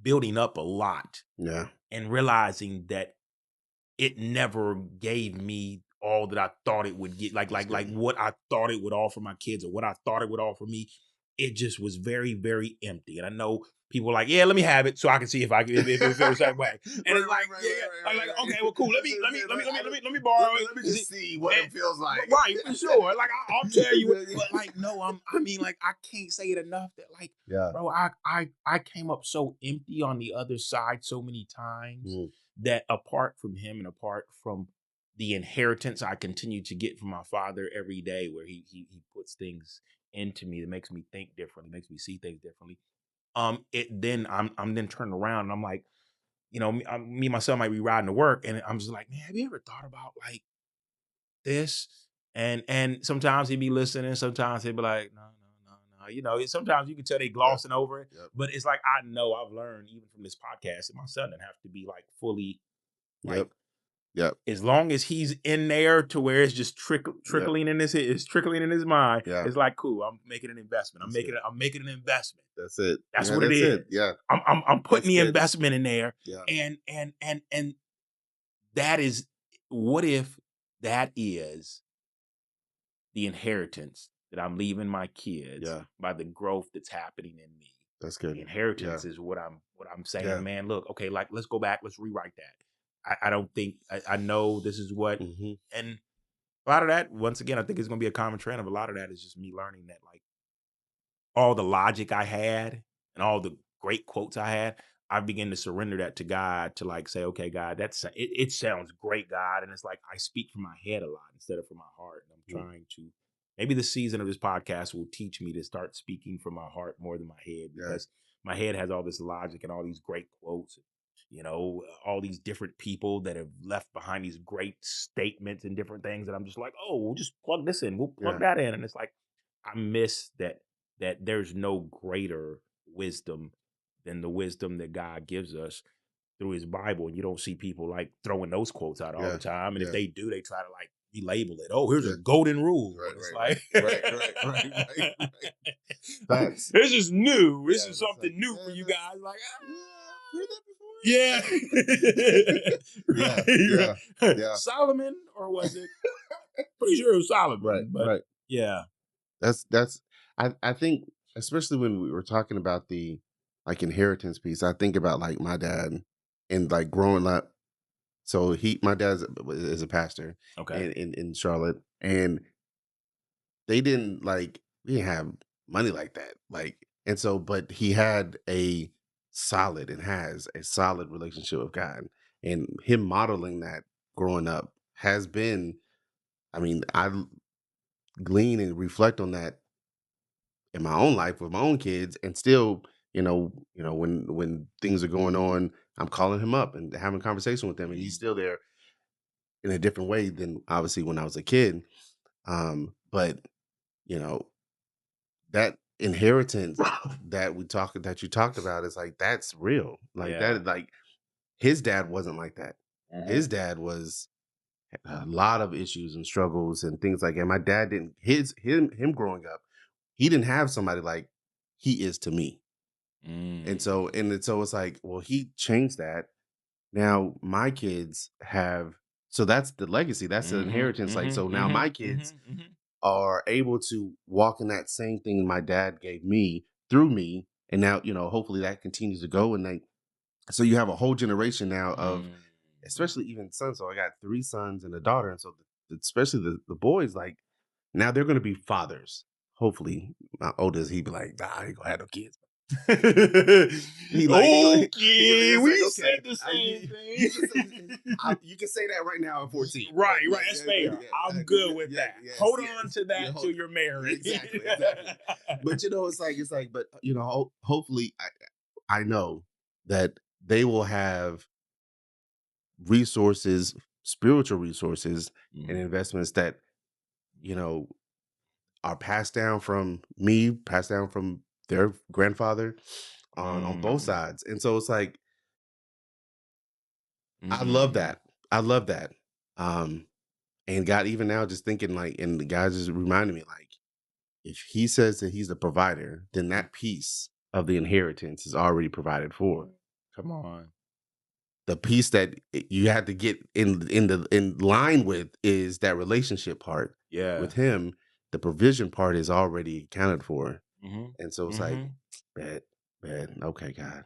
building up a lot yeah. and realizing that it never gave me all that I thought it would get, That's like good. what I thought it would offer my kids or what I thought it would offer me. It just was very, very empty. And I know people are like, yeah, let me have it so I can see if I can, if it feels the same way. And Right, it's right, like, right, yeah, right, yeah. right, Like, right, right. okay, well, cool. That's what I'm saying. Like, Let me borrow it. let me Is it? just see what And, it feels like. right, for sure. Like I'll tell you, Yeah, but like, no, I mean, like, I can't say it enough that like, yeah. bro, I came up so empty on the other side so many times Mm, that apart from him and apart from the inheritance I continue to get from my father every day, where he puts things into me that makes me think differently, makes me see things differently. It then I'm then turned around and I'm like, me and my son might be riding to work, and I'm just like, man, have you ever thought about like this? And sometimes he'd be listening, sometimes he'd be like, no, no, no, no. Sometimes you can tell they yep, glossing over it, yep, but it's like I know I've learned even from this podcast that my son didn't have to be like fully yep, like, yep, as long as he's in there to where it's just yep, trickling in his mind, yeah. it's like, cool, I'm making an investment. That's good. I'm making an investment. That's it. That's Yeah, what it that's it. is. Yeah, I'm putting that's the good. investment in there, Yeah, and that is, what if that is the inheritance that I'm leaving my kids yeah, by the growth that's happening in me. that's The good. Yeah, inheritance is what I'm saying, yeah. man. Look, okay, like let's go back, let's rewrite that. I don't think I know this is what, Hmm. and a lot of that, once again, I think it's gonna be a common trend of a lot of that is just me learning that like all the logic I had and all the great quotes I had, I begin to surrender that to God to like say, okay, God, it sounds great, God. And it's like I speak from my head a lot instead of from my heart. And I'm Mm, trying to maybe the season of this podcast will teach me to start speaking from my heart more than my head yeah, because my head has all this logic and all these great quotes, all these different people that have left behind these great statements and different things. And I'm just like, oh, we'll just plug this in, we'll plug yeah, that in. And it's like, I miss that there's no greater wisdom than the wisdom that God gives us through his Bible. And you don't see people like throwing those quotes out all the yeah, time. And if yeah, they do, they try to like relabel it. Oh, here's a yeah. golden rule. Right, And it's right, right, like, right. Facts. this is new. This Yeah, is it's like, something new for man, you guys. Like, yeah, heard that yeah. before. Yeah, right, yeah, right. yeah. Solomon, or was it? Pretty sure it was Right, Solomon, but right. yeah. That's I think especially when we were talking about the like inheritance piece, I think about like my dad and like growing up. So my dad is a pastor Okay. in Charlotte, and they didn't like we didn't have money like that. Like, and so but he had a solid and has a solid relationship with God. And him modeling that growing up has been, I mean, glean and reflect on that in my own life with my own kids, and still, when things are going on, I'm calling him up and having a conversation with him, and he's Mhm. still there in a different way than obviously when I was a kid. But you know, that inheritance that you talked about is like that's real. Like Yeah. that, like his dad wasn't like that. Mhm. His dad was a lot of issues and struggles and things like that. My dad didn't him growing up, he didn't have somebody like he is to me. Mm. And so it's like, well, he changed that. Now my kids have, so that's the legacy, that's the Mhm. inheritance. Like, Mhm. so now my Mhm. kids Mhm. Mhm. are able to walk in that same thing my dad gave me through me. And now, hopefully that continues to go. And so you have a whole generation now of, Mm. especially even sons. So I got 3 sons and a daughter. And so especially the boys, like now they're going to be fathers. Hopefully my oldest, he'd be like, nah, I ain't gonna have no kids. Okay, It's like, we okay, said the same you can say thing. you can say that right now at 14. Right, right. Like, That's yeah, yeah, fair. yeah, I'm good with yeah, that. yes, Hold on yes, to yeah, that till you're married. exactly, exactly. But it's like, but hopefully, I know that they will have resources, spiritual resources, and Mhm. investments that you know are passed down from me, passed down from their grandfather on both Mm. sides. And so it's like I love Mhm. that. I love that. Um and God, even now just thinking like, and the guy just reminded me like, if he says that he's the provider, then Mhm. that piece of the inheritance is already provided for. Come on. The piece that you had to get in line with is that relationship part Yeah. with him. The provision part is already accounted for. Mhm. And so it's like, Mhm. bad, bad. Okay, God.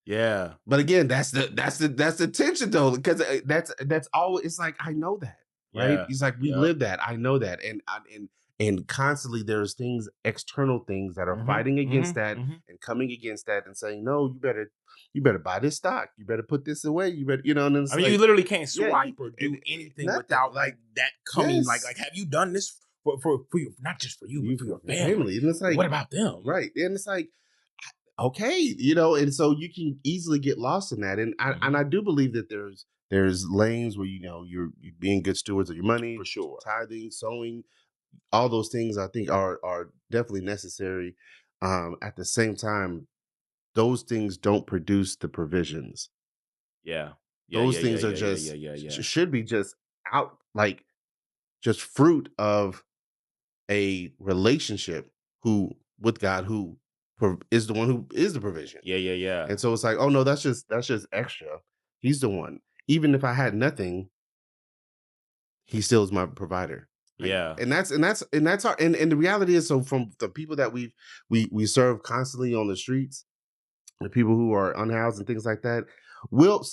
Yeah. But again, that's the tension though, because that's all. It's like I know that, right? Yeah. He's like we Yep. live that. I know that, and constantly there's things, external things that are Mhm. fighting against Mhm. that Mhm. and coming against that and saying, no, you better buy this stock. You better put this away. You better, and then I it's mean, you like, literally can't yeah, swipe or do anything nothing. without like Like, that coming. Like, yes, have you done this for you? Not just for you, but you for your for family. family, and it's like, What about them? right, and it's like, okay, and so you can easily get lost in that, and I Mhm. do believe that there's lanes where you're being good stewards of your For money, sure. tithing, sowing, all those things I think are definitely necessary. At the same time, those things don't produce the provisions. Yeah. Yeah. Those Yeah. Yeah. things are Yeah. Yeah. just Yeah. Yeah. Yeah. should be just out, like just fruit of a relationship who with God, who is the one who is the provision. Yeah. Yeah. And Yeah. so it's like, oh no, that's just extra. He's the one. Even if I had nothing, he still is my provider. Like, Yeah. and that's our and the reality is, so from the people that we serve constantly on the streets, the people who are unhoused and things like that, we'll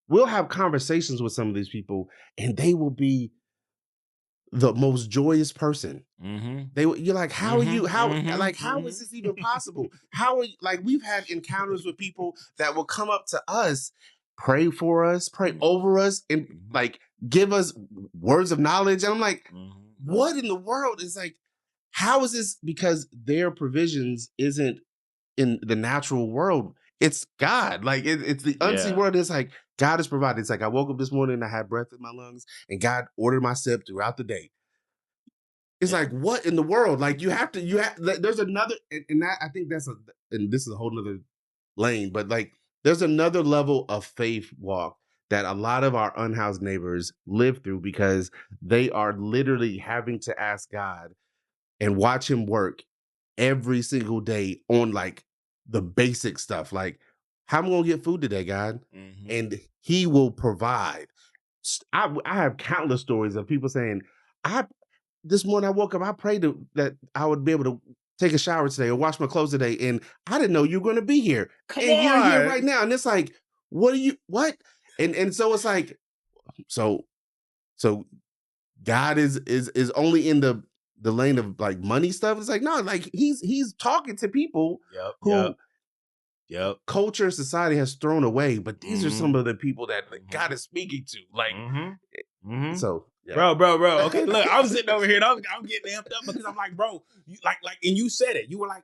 we'll have conversations with some of these people, and they will be the most joyous person. Mhm. You're like, how are you? Mhm. How Mhm. like how is Mhm. this even possible? How are you, like we've had encounters with people that will come up to us, pray for us, pray Mhm. over us, and Mhm. like give us words of knowledge. And I'm like, Mhm. what in the world is like, how is this? Because their provisions isn't in the natural world. It's God. Like it's the unseen Yeah. world. It's like God has provided. It's like I woke up this morning and I had breath in my lungs, and God ordered my step throughout the day. It's Yeah. like, what in the world? Like you have like, there's another and that I think that's a and this is a whole nother lane, but like there's another level of faith walk that a lot of our unhoused neighbors live through because they are literally having to ask God and watch him work every single day on like the basic stuff. Like, how am I gonna get food today, God? Mhm. And he will provide. I have countless stories of people saying, I this morning I woke up, I prayed that I would be able to take a shower today or wash my clothes today. And I didn't know you were going to be here. Come And you're here on. right now. And it's like, what are you, what? And so it's like, so, so God is only in the lane of like money stuff. It's like, no, like he's talking to people Yep. Yep. who Yep. culture and society has thrown away, but these are some Mhm. of the people that like, God Mhm. is speaking to. Like, Mhm. Mhm. so yeah. Bro. Okay, look, I'm sitting over here and I'm getting amped up because I'm like, bro, you, and you said it. You were like,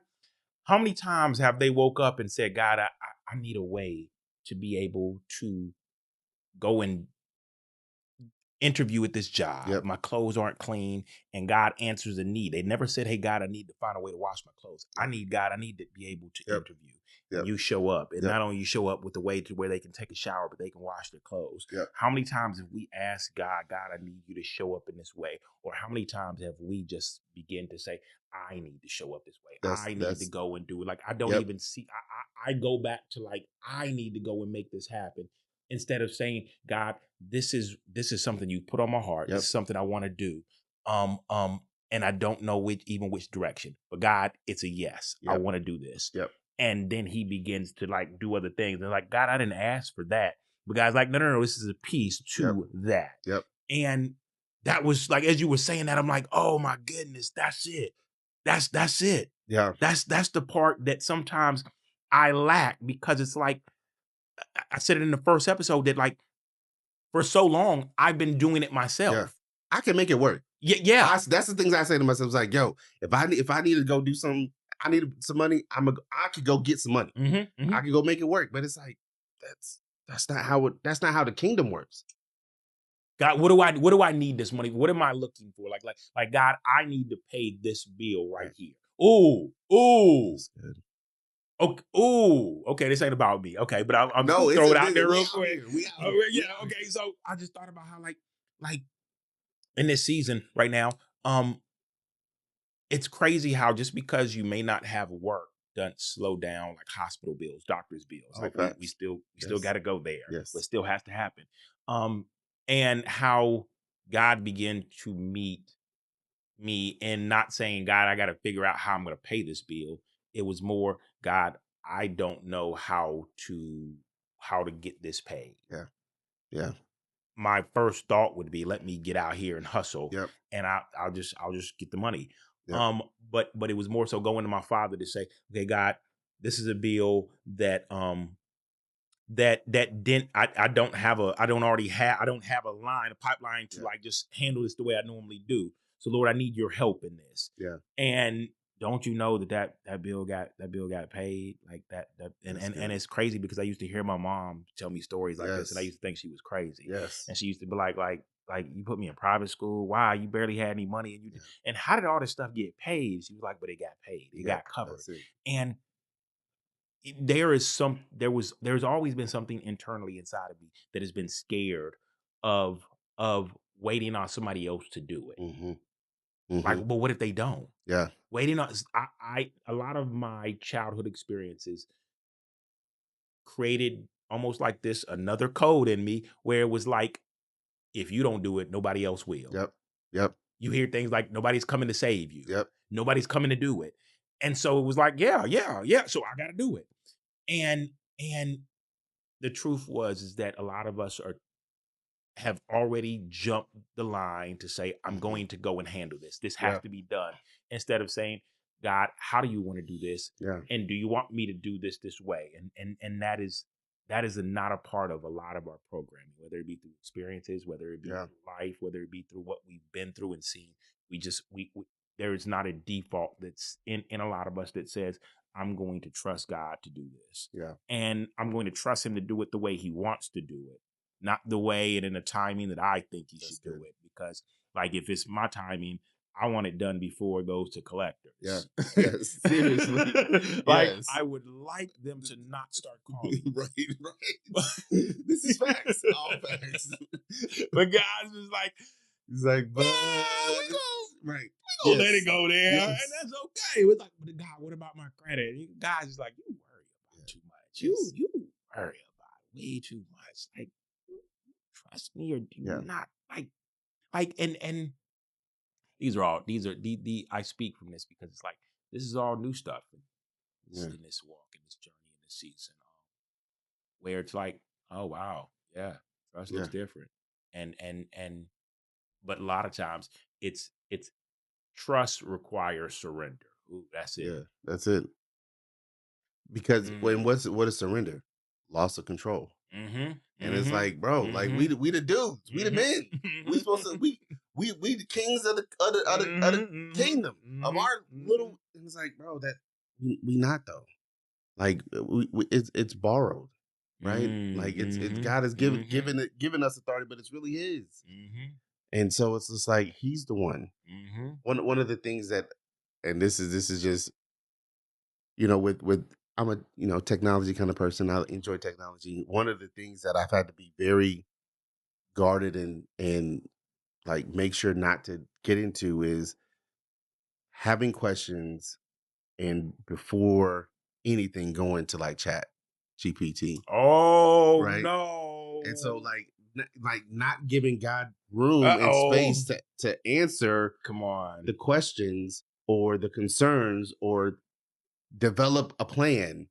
how many times have they woke up and said, God, I need a way to be able to go and interview at this job. Yep. My clothes aren't clean, and God answers a need. They never said, "Hey, God, I need to find a way to wash my clothes." I Yep. need God. I need to be able to Yep. interview, and Yep. you show up. And Yep. not only you show up with a way to where they can take a shower, but they can wash their clothes. Yep. How many times have we asked God, "God, I need you to show up in this way," or how many times have we just begin to say, "I need to show up this way. I need to That's go and do it." Like I don't yep. even see. I go back to like I need to go and make this happen instead of saying, God, this is something you put on my heart. This Yep. is something I want to do. Um, um, and I don't know which direction. But God, it's a yes. I Yep. want to do this. Yep. And then he begins to like do other things. And like, God, I didn't ask for that. But God's like, no, this is a piece Yep. to that. Yep. And that was like, as you were saying that, I'm like, oh my goodness, that's it. That's it. Yeah. That's the part that sometimes I lack because it's like I said it in the first episode that like for so long, I've been doing it Yeah. myself. I can make it work. Yeah, yeah. That's the things I say to myself. It's like, yo, if I need to go do something, I need some money. I could go get some money. Mhm, I mhm. could go make it work. But it's like that's not how the kingdom works. God, what do I need this money? What am I looking for? Like God, I need to pay this bill right Right. here. Ooh, ooh. That's good. Okay, ooh. Okay, this ain't about me. Okay, but I'm just No, gonna it's throw a it out nigga. there We real out quick. here. We out Oh here. We yeah, out okay. here. So I just thought about how like in this season right now, it's crazy how just because you may not have work doesn't slow down like hospital bills, doctor's bills. Oh, Like we facts. still Yes. got to go there, but Yes. still has to happen. Um, and how God began to meet me and not saying, God, I got to figure out how I'm going to pay this bill. It was more, God, I don't know how to get this paid. Yeah. Yeah. My first thought would be let me get out here and hustle Yep. and I'll just get the money. Yep. But it was more so going to my father to say, okay, God, this is a bill that didn't I don't have a pipeline to Yeah. like just handle this the way I normally do. So Lord, I need your help in this. Yeah. And don't you know that bill got paid like that That's and good. it's crazy because I used to hear my mom tell me stories like this and I Yes. used to think she was crazy. Yes. And she used to be like you put me in private school. Why? You barely had any money Yeah. and how did all this stuff get paid? She was like, but it got paid. It Yep. got covered. That's it. And there's always been something internally inside of me that has been scared of waiting on somebody else to do it. Mm-hmm. Like, Mm-hmm. but what if they don't? Yeah. Waiting on I a lot of my childhood experiences created almost like this another code in me where it was like, if you don't do it, nobody else will. Yep. Yep. You hear things like nobody's coming to save you. Yep. Nobody's coming to do it. And so it was like, yeah, yeah, yeah. So I gotta do it. And the truth was is that a lot of us have already jumped the line to say, I'm going to go and handle this. This has Yeah. to be done. Instead of saying, God, how do you want to do this? Yeah. And do you want me to do this way? And that is not a part of a lot of our programming, whether it be through experiences, whether it be Yeah. through life, whether it be through what we've been through and seen. We there is not a default that's in a lot of us that says, I'm going to trust God to do this. Yeah. And I'm going to trust him to do it the way he wants to do it, not the way and in the timing that I think he That's should do good. it. Because, like, if it's my timing, I want it done before it goes to collectors. Yeah. Yes. Seriously. Like, Yes. I would like them to not start calling. Right. This is facts. All facts. But guys was like, It's like, but right. we gonna let it go there, and Yes. that's okay. It was like, but God, what about my credit? And guys is like, you worry about too much. Yes. You worry about way too much. Like, trust me or do you Yeah. not? Like, and these are the I speak from this because it's like this is all new stuff Yeah. in this walk, in this journey, in this season, where it's like, oh wow, yeah, trust looks Yeah. different, and but a lot of times it's trust requires surrender. Ooh, that's it. Yeah. That's it. Because when Mm. what is surrender? Loss of control. Mm-hmm. And it's Mm-hmm. like, bro, like Mm-hmm. we the dudes, we the men. We supposed to we the kings of the kingdom of our little. And it's like, bro, that we not though. Like we it's borrowed, right? Like it's Mm-hmm. God has Mm-hmm. given us authority, but it's really His. Mm-hmm. And so it's just like He's the one. Mm-hmm. One of the things that, and this is just with I'm a technology kind of person. I enjoy technology. One of the things that I've had to be very guarded and like make sure not to get into is having questions and before anything going to like chat GPT, Oh right? And so no. like not giving God room and Uh-oh. space to answer Come on. the questions or the concerns or develop a plan.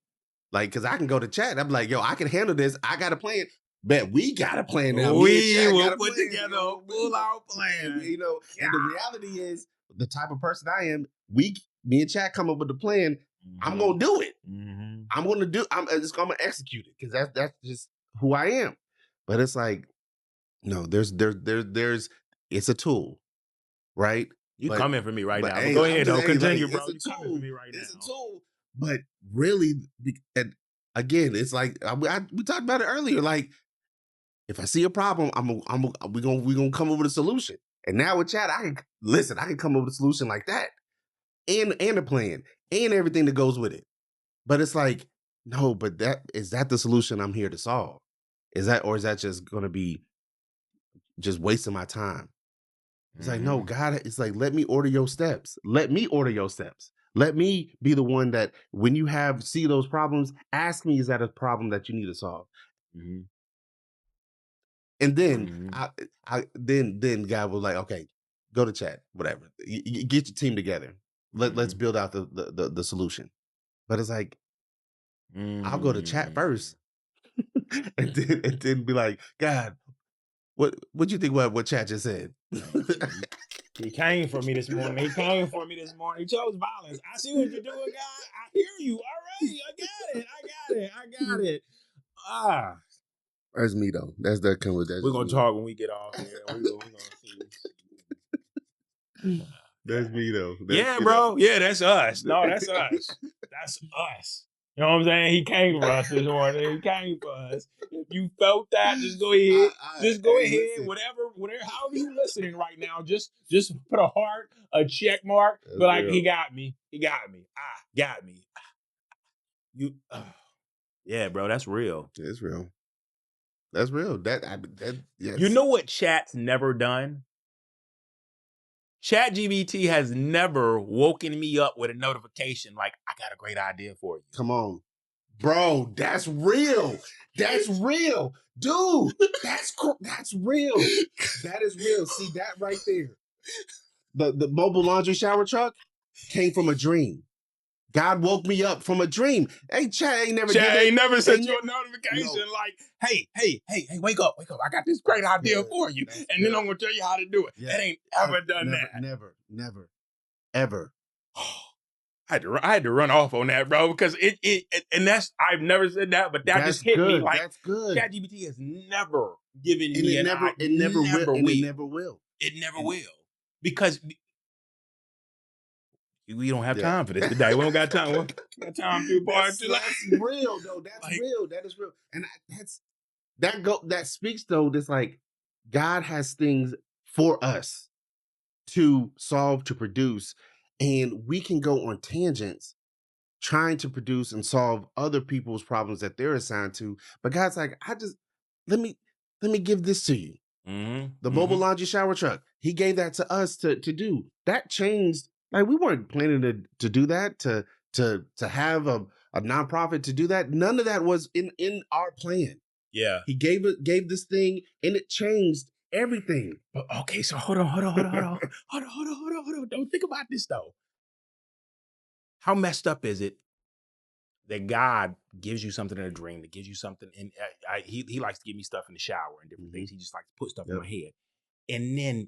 Like, cause I can go to chat. I'm like, yo, I can handle this. I got a plan. Bet we got a plan now. Me and We Chat got will a put plan. together a full-out plan. And the reality is, the type of person I am, me and Chat come up with the plan. I'm gonna do it. Mm-hmm. I'm just gonna execute it because that's just who I am. But it's like, no, there's it's a tool, right? You coming for me right But now. But hey, go I'm ahead, just though. hey, like Continue, bro. it's a You coming for tool. me right It's a now. tool. But really, and again, it's like we talked about it earlier. Like, if I see a problem, we gonna come up with a solution. And now with chat, I can come up with a solution like that, and a plan, and everything that goes with it. But it's like, no, but that the solution I'm here to solve? Is that just gonna be just wasting my time? It's like, no, God, it's like, let me order your steps. Let me order your steps. Let me be the one that when you see those problems, ask me, is that a problem that you need to solve? Mm-hmm. And then Mm-hmm. then God was like, okay, go to chat, whatever. You get your team together. Let's build out the solution. But it's like, I'll go to chat first. and then be like, God, what you think what chat just said? He came for me this morning. He came for me this morning. He chose violence. I see what you're doing, God. I hear you. All right. I got it. I got it. I got it. Ah. That's me though. That's We're just gonna me. talk when we get off here. We're gonna see. That's me though. Yeah, bro. Yeah, that's us. No, that's us. That's us. You know what I'm saying? He came for us this morning. He came for us. If you felt that, just go ahead. Just go Hey, ahead. listen. Whatever, however you listening right now, just put a heart, a check mark. That's But like, real. he got me. He got me. Got me. You. Yeah, bro. That's real. It's real. That's real. Yes. You know what chat's never done? ChatGPT has never woken me up with a notification like, I got a great idea for you. Come on. Bro, that's real. That's real. Dude, that's real. That is real. See that right there. The mobile laundry shower truck came from a dream. God woke me up from a dream. Hey, Chat ain't never did Chat that. ain't never Ain't sent you a never. notification No, like, hey, wake up, wake up. I got this great that's idea good. for you. That's And then good. I'm gonna tell you how to do it. Yeah. It ain't ever done Never, that. never, never, ever. I had to run off on that, bro, because and that's I've never said that, but that That's just hit me good. like That's good. ChatGPT has never given And me it an never, I it never will, never and it will. never will. It never And will. Because we don't have yeah. time for this today. We don't got time. We got time to part two. That's real though. That's Like, real. That is real. And that speaks though. That's like God has things for us to solve, to produce, and we can go on tangents trying to produce and solve other people's problems that they're assigned to. But God's like, let me let me give this to you. The mobile mm-hmm. laundry shower truck. He gave that to us to do. That changed. Like we weren't planning to do that, to have a nonprofit to do that. None of that was in our plan. Yeah. He gave this thing and it changed everything. But okay, so hold on. Don't think about this though. How messed up is it that God gives you something in a dream, that gives you something, and he likes to give me stuff in the shower and different Mhm. things. He just likes to put stuff in Yep. my head, and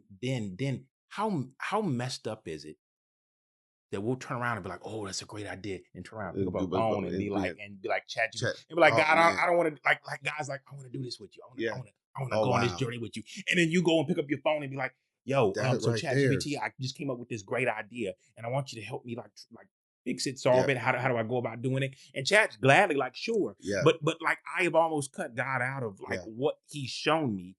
then how messed up is it that we'll turn around and be like, oh, that's a great idea, and turn around, pick up our phone and Yeah, be like ChatGPT check. and be like, Oh God, man. I don't want to like guys like I want to do this with you. Yeah. I want to Oh go on this wow. journey with you, and then you go and pick up your phone and be like, yo, That so right there. ChatGPT, I just came up with this great idea, and I want you to help me like fix it, solve Yep. it. How do I go about doing it? And Chat's gladly like, sure, Yeah. but like I have almost cut God out of like Yeah. what He's shown me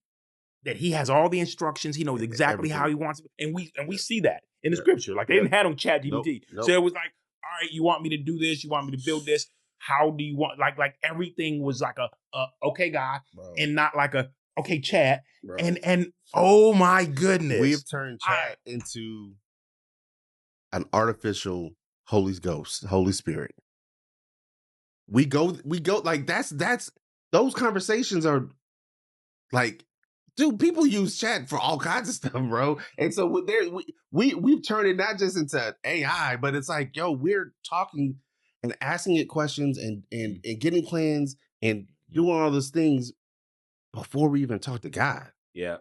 that he has all the instructions. He knows exactly how Everything. he wants it. And we Yeah. see that in the Yeah. scripture. Like they Yep. didn't have him chat Nope. GPT. So Nope. it was like, all right, you want me to do this? You want me to build this? How do you want like everything was like a okay, God, Bro. and not like a okay, chat. Bro. And oh my We've goodness. turned I chat into an artificial Holy Ghost, Holy Spirit. We go like that's those conversations are like, dude, people use chat for all kinds of stuff, bro. And so with there, we've turned it not just into AI, but it's like, yo, we're talking and asking it questions and getting plans and Mhm. doing all those things before we even talk to God. Yeah.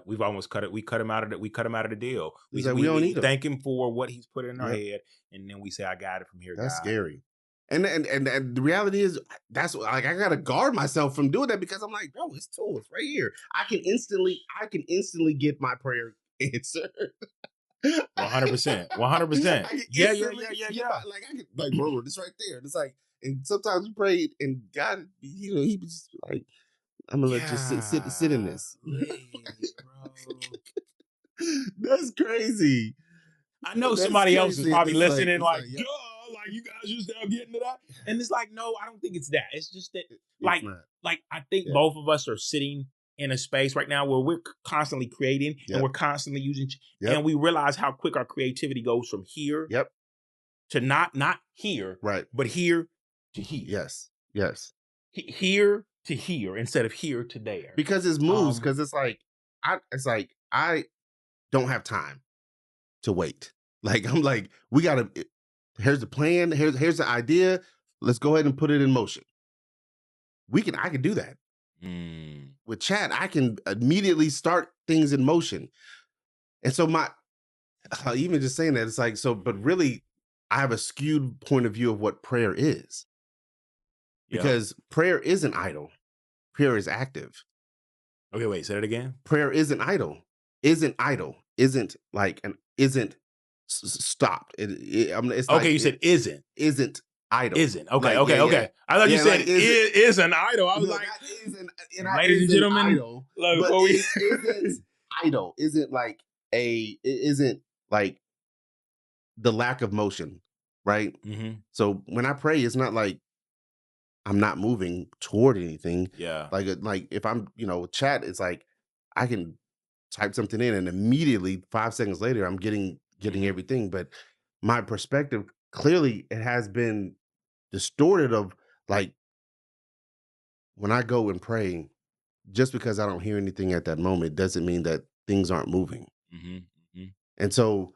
We've almost cut it. We cut him out of the deal. It's like we don't We need them. thank him for what he's put in our Yep, head, and then we say, I got it from here, that's God. scary. And the reality is that's like I gotta guard myself from doing that because I'm like, bro, it's tools right here. I can instantly get my prayer answered. 100%. I 100%. can Yeah, yeah, instantly yeah, yeah, get yeah. my like I can like bro, it's right there. It's like and sometimes we prayed and God, he was just like, I'm gonna let you sit in this. Golly, bro. That's crazy. I know That's somebody else is crazy. probably listening, It's like, like, yep, duh, like you guys just now getting to that. And it's like, no, I don't think it's that. It's just that, it's not. like I think Yeah. both of us are sitting in a space right now where we're constantly creating and Yep. we're constantly using, and Yep. we realize how quick our creativity goes from here Yep. to not here, Right. but here to here, Yes. Yes. here to here instead of here to there. Because it's moves, Um, because it's like I don't have time to wait. Like I'm like, we gotta here's the plan, here's the idea. Let's go ahead and put it in motion. I can do that. mm, With chat, I can immediately start things in motion. And so my even just saying that, it's like, so, but really, I have a skewed point of view of what prayer is. yep. Because prayer isn't idle. Prayer is active. Okay, wait, say that again. Prayer isn't idle, isn't like an isn't stopped. It's Okay, like you it said isn't. isn't idle. Isn't. Okay, Like yeah, okay, yeah, okay. I thought you yeah. said Like isn't is an idol. I was no, like, not isn't ladies and isn't gentlemen, idle, look, but before we isn't idle. Isn't like it isn't like the lack of motion, right? Mhm. So when I pray, it's not like I'm not moving toward anything. Yeah. Like if I'm, chat, it's like I can type something in and immediately 5 seconds later I'm getting Mhm. everything. But my perspective clearly it has been distorted of like when I go and pray, just because I don't hear anything at that moment doesn't mean that things aren't moving. Mhm. Mhm. And so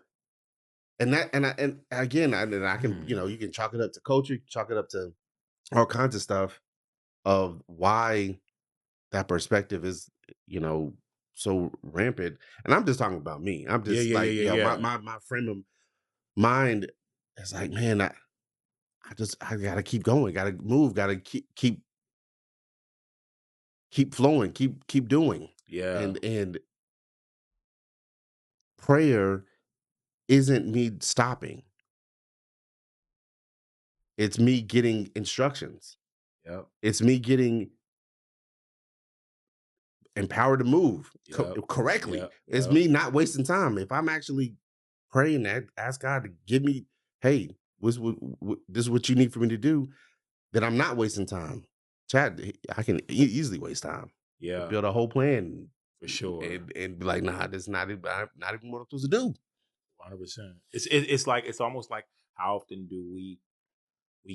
And again, and I can, Hmm. you can chalk it up to culture, chalk it up to all kinds of stuff of why that perspective is, you know, so rampant. And I'm just talking about me. I'm Yeah, just yeah, yeah, like, yeah, yeah, yeah. my frame of mind is like, man, I gotta keep going, gotta move, gotta keep flowing, keep doing. Yeah. And prayer isn't me stopping. It's me getting instructions. Yep. It's me getting empowered to move Yep. correctly. Yep. It's Yep. me not wasting time. If I'm actually praying that, ask God to give me, hey, this is what you need for me to do, then I'm not wasting time. Chat, I can easily waste time. Yeah. Build a whole plan For sure. and be like, nah, this is not even what I'm supposed to do. 100%. It's like it's almost like how often do we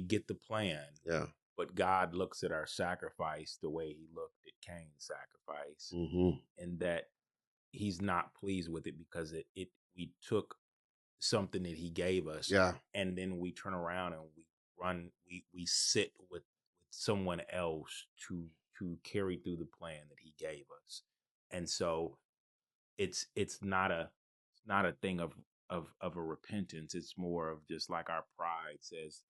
get the plan, Yeah. but God looks at our sacrifice the way He looked at Cain's sacrifice, Hmm. and that He's not pleased with it because it we took something that He gave us, Yeah. and then we turn around and we sit with someone else to carry through the plan that He gave us, and so it's not a thing of a repentance. It's more of just like our pride says,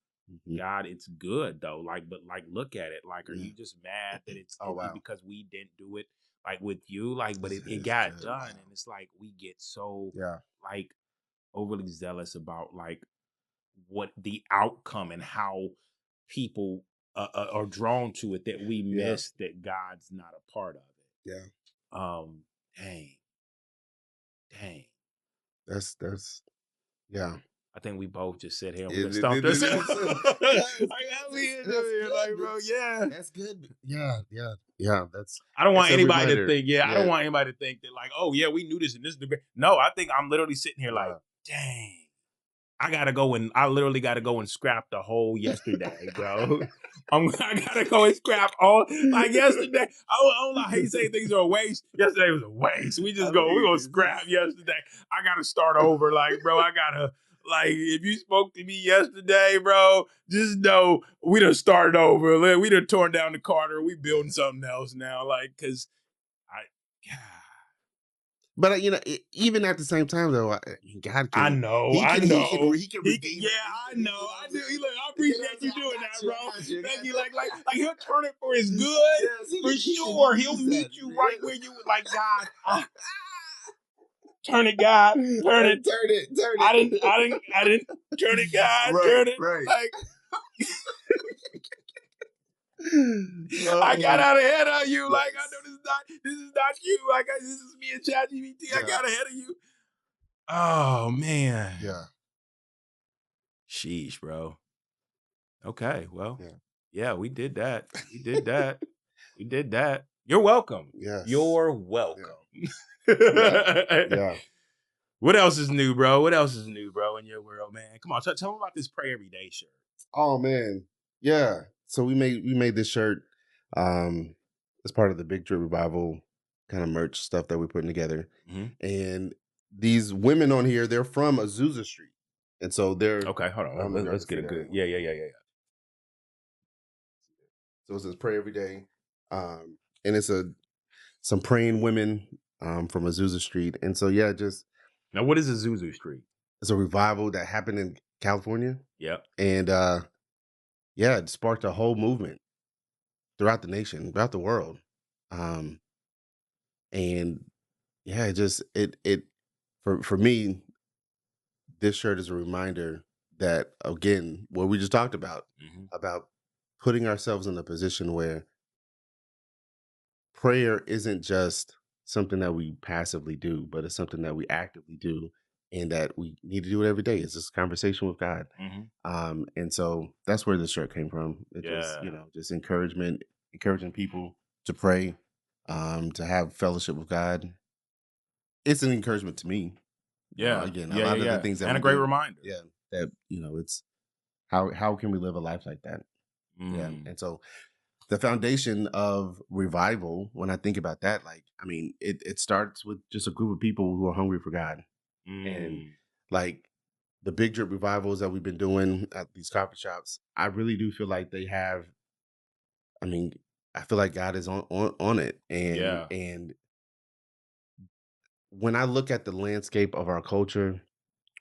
Hmm. God, it's good though. Like, but like, look at it. Like, are Yeah. you just mad that Oh wow. because we didn't do it like with you? Like, but it It's got good. done, Wow. and it's like we get so Yeah. like overly zealous about like what the outcome and how people are drawn to it that we Yeah. miss that God's not a part of Yeah. it. Dang, dang. That's yeah. I think we both just sit here and we It, done it, stumped it, it, ourselves. it's, Like, yes, how we into that's here, like, good. bro, yeah. That's good. Yeah, yeah, yeah. I don't It's want a anybody to reminder. think, yeah, I Yeah, don't want anybody to think that, like, oh, yeah, we knew this in this debate. No, I think I'm literally sitting here like, yeah. dang. I literally gotta go and scrap the whole yesterday, bro. I gotta go and scrap all like yesterday. I hate saying things are a waste. Yesterday was a waste. I We're mean, gonna it's scrap just yesterday. I gotta start over. Like, bro, I gotta like if you spoke to me yesterday, bro, just know we done started over. We done torn down the Carter. We building yeah. something else now. Like, cause I But even at the same time, though, God I can, know, I know. he can Yeah, redeem it. I know. You know what I I'm do. saying? Look, I You know what I'm appreciate you saying? doing that, I bro. got you. Thank God, you. Like he'll turn it for his good, yes, for he sure. can He'll use that. meet you right where you like. God, turn it, God, turn it. Turn I didn't turn it, God, right, turn it. right. Like I got Oh, out ahead of you. Like I know yes. this is not you. Like this is me and ChatGPT. I Yeah, got ahead of you. Oh man, yeah, sheesh, bro. Okay, well, yeah, yeah, we did that. We did that. We did that. You're welcome. yes, You're yeah, welcome. yeah, yeah. What else is new, bro? What else is new, bro, in your world, man? Come on, tell me about this pray every day shirt. Oh man, yeah. So we made this shirt as part of the Big Trip Revival kind of merch stuff that we're putting together, Hmm. and these women on here, they're from Azusa Street, and so they're. Okay, hold on. I'm gonna grab Let's it for get a you. good. Yeah, yeah, yeah, yeah, So it says pray every day, and it's some praying women from Azusa Street, and so yeah, just Now, what is a Zuzu Street? it's a revival that happened in California, Yep. and yeah, it sparked a whole movement throughout the nation, throughout the world, um, and yeah, it just it for me, this shirt is a reminder that again, what we just talked Hmm. about putting ourselves in a position where prayer isn't just something that we passively do, but it's something that we actively do and that we need to do it every day. It's this conversation with God. Hmm. And so that's where this shirt came from. It just, Yeah. just encouragement, encouraging people to pray, to have fellowship with God. It's an encouragement to me. Yeah. Again, a Yeah. Yeah. lot of the Yeah. things that And we a great do, reminder. yeah, that, it's how can we live a life like that? Yeah. Mm, And so the foundation of revival, when I think about that, like, I mean, it starts with just a group of people who are hungry for God. And mm. like the big drip revivals that we've been doing at these coffee shops, I really do feel like they have. I mean, I feel like God is on it, Yeah. and when I look at the landscape of our culture,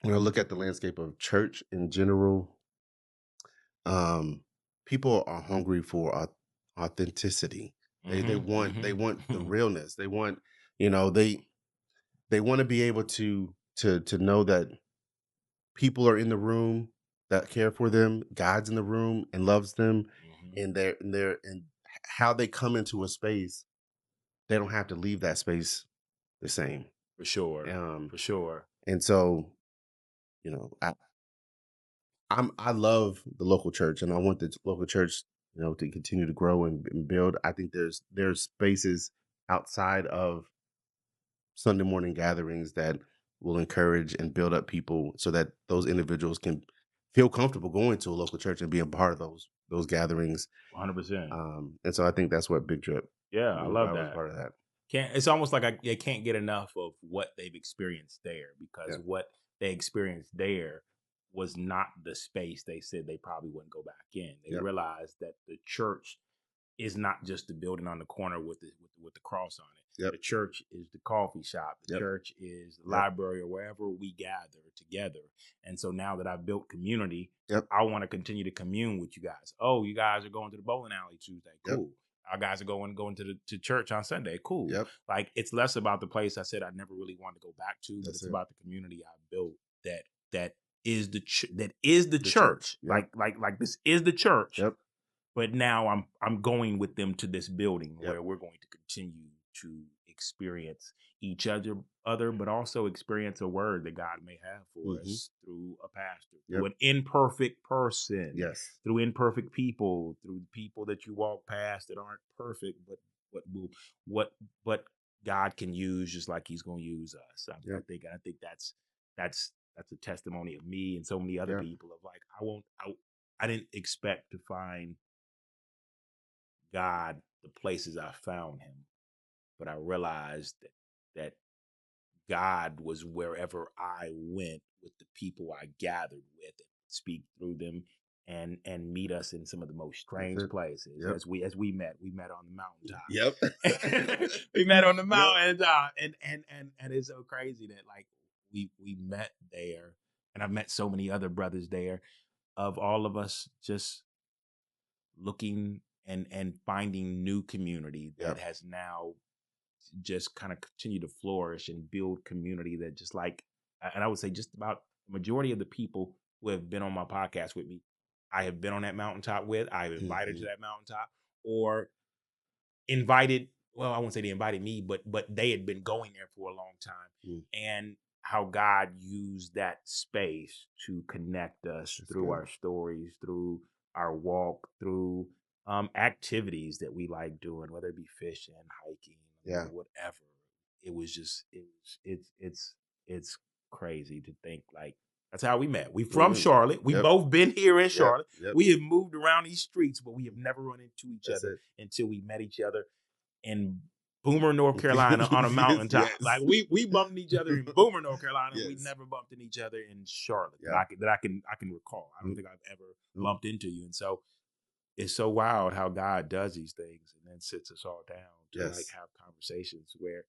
when I look at the landscape of church in general, um, people are hungry for authenticity. They want the Mhm. realness. They want, you know, they want to be able to know that people are in the room that care for them, God's in the room and loves them, Mhm. and how they come into a space, they don't have to leave that space the same. For sure. Um, For sure. and so, you know, I love the local church, and I want the local church, to continue to grow and build. I think there's spaces outside of Sunday morning gatherings that will encourage and build up people so that those individuals can feel comfortable going to a local church and being a part of those gatherings. 100%. And so I think that's what Big Drip, Yeah, I love Revival was that. part of that. Can't It's almost like they can't get enough of what they've experienced there, because Yeah, what they experienced there was not the space they said they probably wouldn't go back in. They yep, realized that the church is not just the building on the corner with the cross on it. yep, The church is the coffee shop. The yep, church is the yep, library, or wherever we gather together. And so now that I've built community, yep, I want to continue to commune with you guys. Oh, you guys are going to the bowling alley Tuesday. yep, Cool. Our guys are going to church on Sunday. Cool. yep. Like, it's less about the place I said I never really wanted to go back to, but That's it's it. about the community I built that that that is the The church. church. Yep, Like this is the church, yep, but now I'm going with them to this building yep. where we're going to continue to experience each other, but also experience a word that God may have for Hmm. us through a pastor, through Yep. an imperfect person, Yes. through imperfect people, through people that you walk past that aren't perfect, but what will what but God can use, just like He's going to use us. Yep. I think that's a testimony of me and so many other Yep. people, of like, I didn't expect to find God the places I found Him, but I realized that God was wherever I went, with the people I gathered with, and speak through them, and meet us in some of the most That's strange it. places. Yep. We met on the Yep. mountaintop. We met on the Yep. mountaintop, and it's so crazy that, like, we met there, and I've met so many other brothers there, of all of us just looking and finding new community that Yep. has now just kind of continue to flourish and build community, that just like, and I would say just about the majority of the people who have been on my podcast with me, I have been on that mountaintop with, I've invited to Mhm. that mountaintop, or invited, well, I won't say they invited me, but they had been going there for a long time. Mm. And how God used that space to connect us That's through good. our stories, through our walk, through activities that we like doing, whether it be fishing, hiking, Yeah. whatever. It was just it was it's crazy to think, like, that's how we met. We from Mhm. Charlotte. We Yep. both been here in Yep. Charlotte. Yep. We have moved around these streets, but we have never run into each That's other it. until we met each other in Boomer, North Carolina, on a Yes. mountaintop. Like, Yes. we bumped into each other in Boomer, North Carolina. We Yes. never bumped into each other in Charlotte, that Yep. I can recall. I don't Nope. think I've ever Nope. bumped into you. And so it's so wild how God does these things and then sits us all down to, like, Yes. have conversations where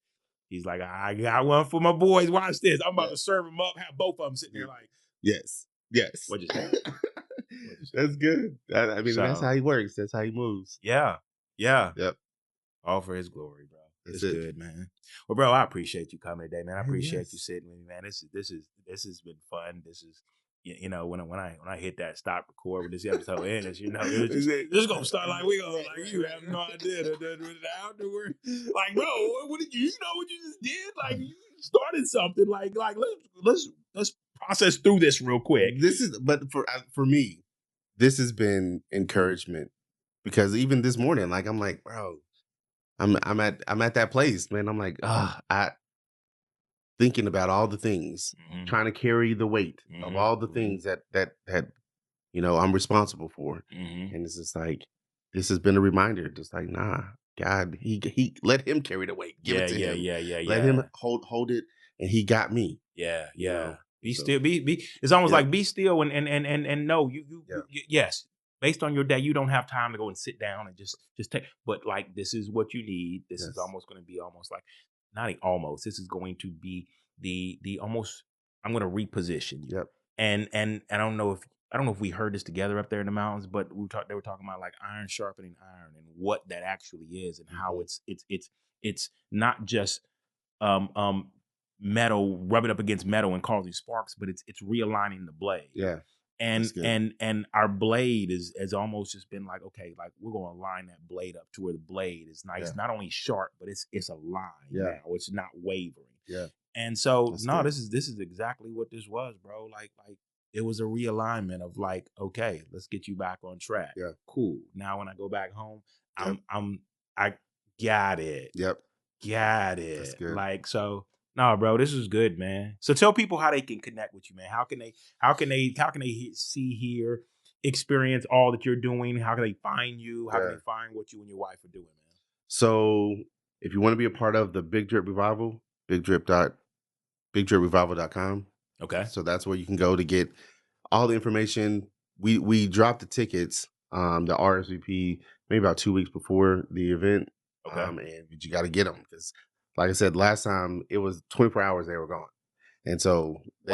He's like, I got one for my boys. Watch this. I'm about Yeah. to serve them up. Have both of them sitting there Ye like, Yes. Yes. what'd you say? What'd you say? That's good. I mean, that's how So he works. That's how he moves. yeah, yeah. Yep. All for His glory, bro. That's It's it. good, man. Well, bro, I appreciate you coming today, man. I Hey, appreciate you yes. sitting with me, man. This has been fun. This is, when I hit that stop record when this episode ends, it was Is just it this gonna start like, we gonna, right, like, right, you right, have no right. idea the afterward. Like, bro, what did you know what you just did? Like, you started something. Like, let's process through this real quick. This is but for me, this has been Mm, encouragement because even this morning, like, I'm like, "Bro, I'm at that place, man." I'm like, I thinking about all the things, mm-hmm, trying to carry the weight of mm-hmm, all the mm-hmm, things that I'm responsible for. mm-hmm. And it's just like, this has been a reminder, just like, nah, God, he let him carry the weight. Give Yeah, it to yeah, him. yeah, yeah, Let him yeah. hold it, and he got me, Yeah, you yeah. know. Be So still. Be. It's almost yep, like be still and no. yeah, Yes. Based on your day, you don't have time to go and sit down and just take. But like this is what you need. This is yes, almost going to be almost like almost. This is going to be the almost. I'm going to reposition you. yep, And I don't know if we heard this together up there in the mountains, but they were talking about like iron sharpening iron and what that actually is and how hmm it's not just um, um, metal, rub it up against metal and causing sparks, but it's realigning the blade. yeah, And that's good. and our blade is has almost just been like, okay, like we're gonna line that blade up to where the blade is nice, Yeah, not only sharp, but it's a line yeah, now. It's not wavering. yeah, And so that's no, good. this is exactly what this was, bro. Like it was a realignment of like, okay, let's get you back on track. Yeah, Cool. Now when I go back home, yep, I got it. yep, Got that's it. good. Like, so no, bro, this is good, man. So tell people how they can connect with you, man. How can they see, hear, experience all that you're doing? How can they find you? How can Yeah. they find what you and your wife are doing, man? So if you want to be a part of the Big Drip Revival, big drip dot bigdriprevival.com. Okay. So that's where you can go to get all the information. We dropped the tickets, the RSVP maybe about 2 weeks before the event, Okay. and you got to get them because, like I said last time, it was 24 hours they were gone, and so they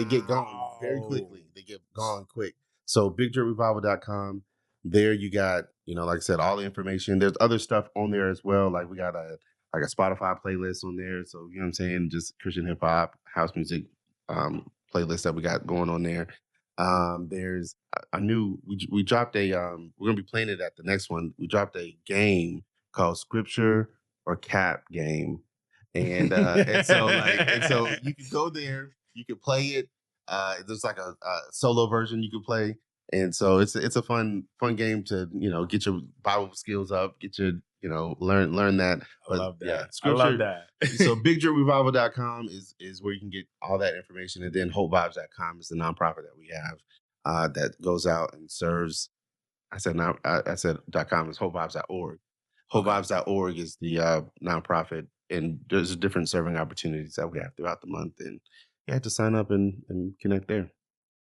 get gone very Wow. quickly. They get gone quick. So bigdriprevival.com. There you got, like I said, all the information. There's other stuff on there as well. Like we got a Spotify playlist on there. So you know what I'm saying, just Christian hip hop, house music playlist that we got going on there. There's a new we dropped a we're gonna be playing it at the next one. We dropped a game called Scripture or Cap game. And so you can go there, you can play it. There's like a solo version you can play. And so it's a fun game to get your Bible skills up, get your learn that. I But love yeah, that. I love Scripture. that. So bigdriprevival.com is where you can get all that information, and then hopevibes.com is the nonprofit that we have that goes out and serves. I said now I said .com is hopevibes.org. Okay. Hopevibes.org is the nonprofit, and there's different serving opportunities that we have throughout the month, and you have to sign up and connect there.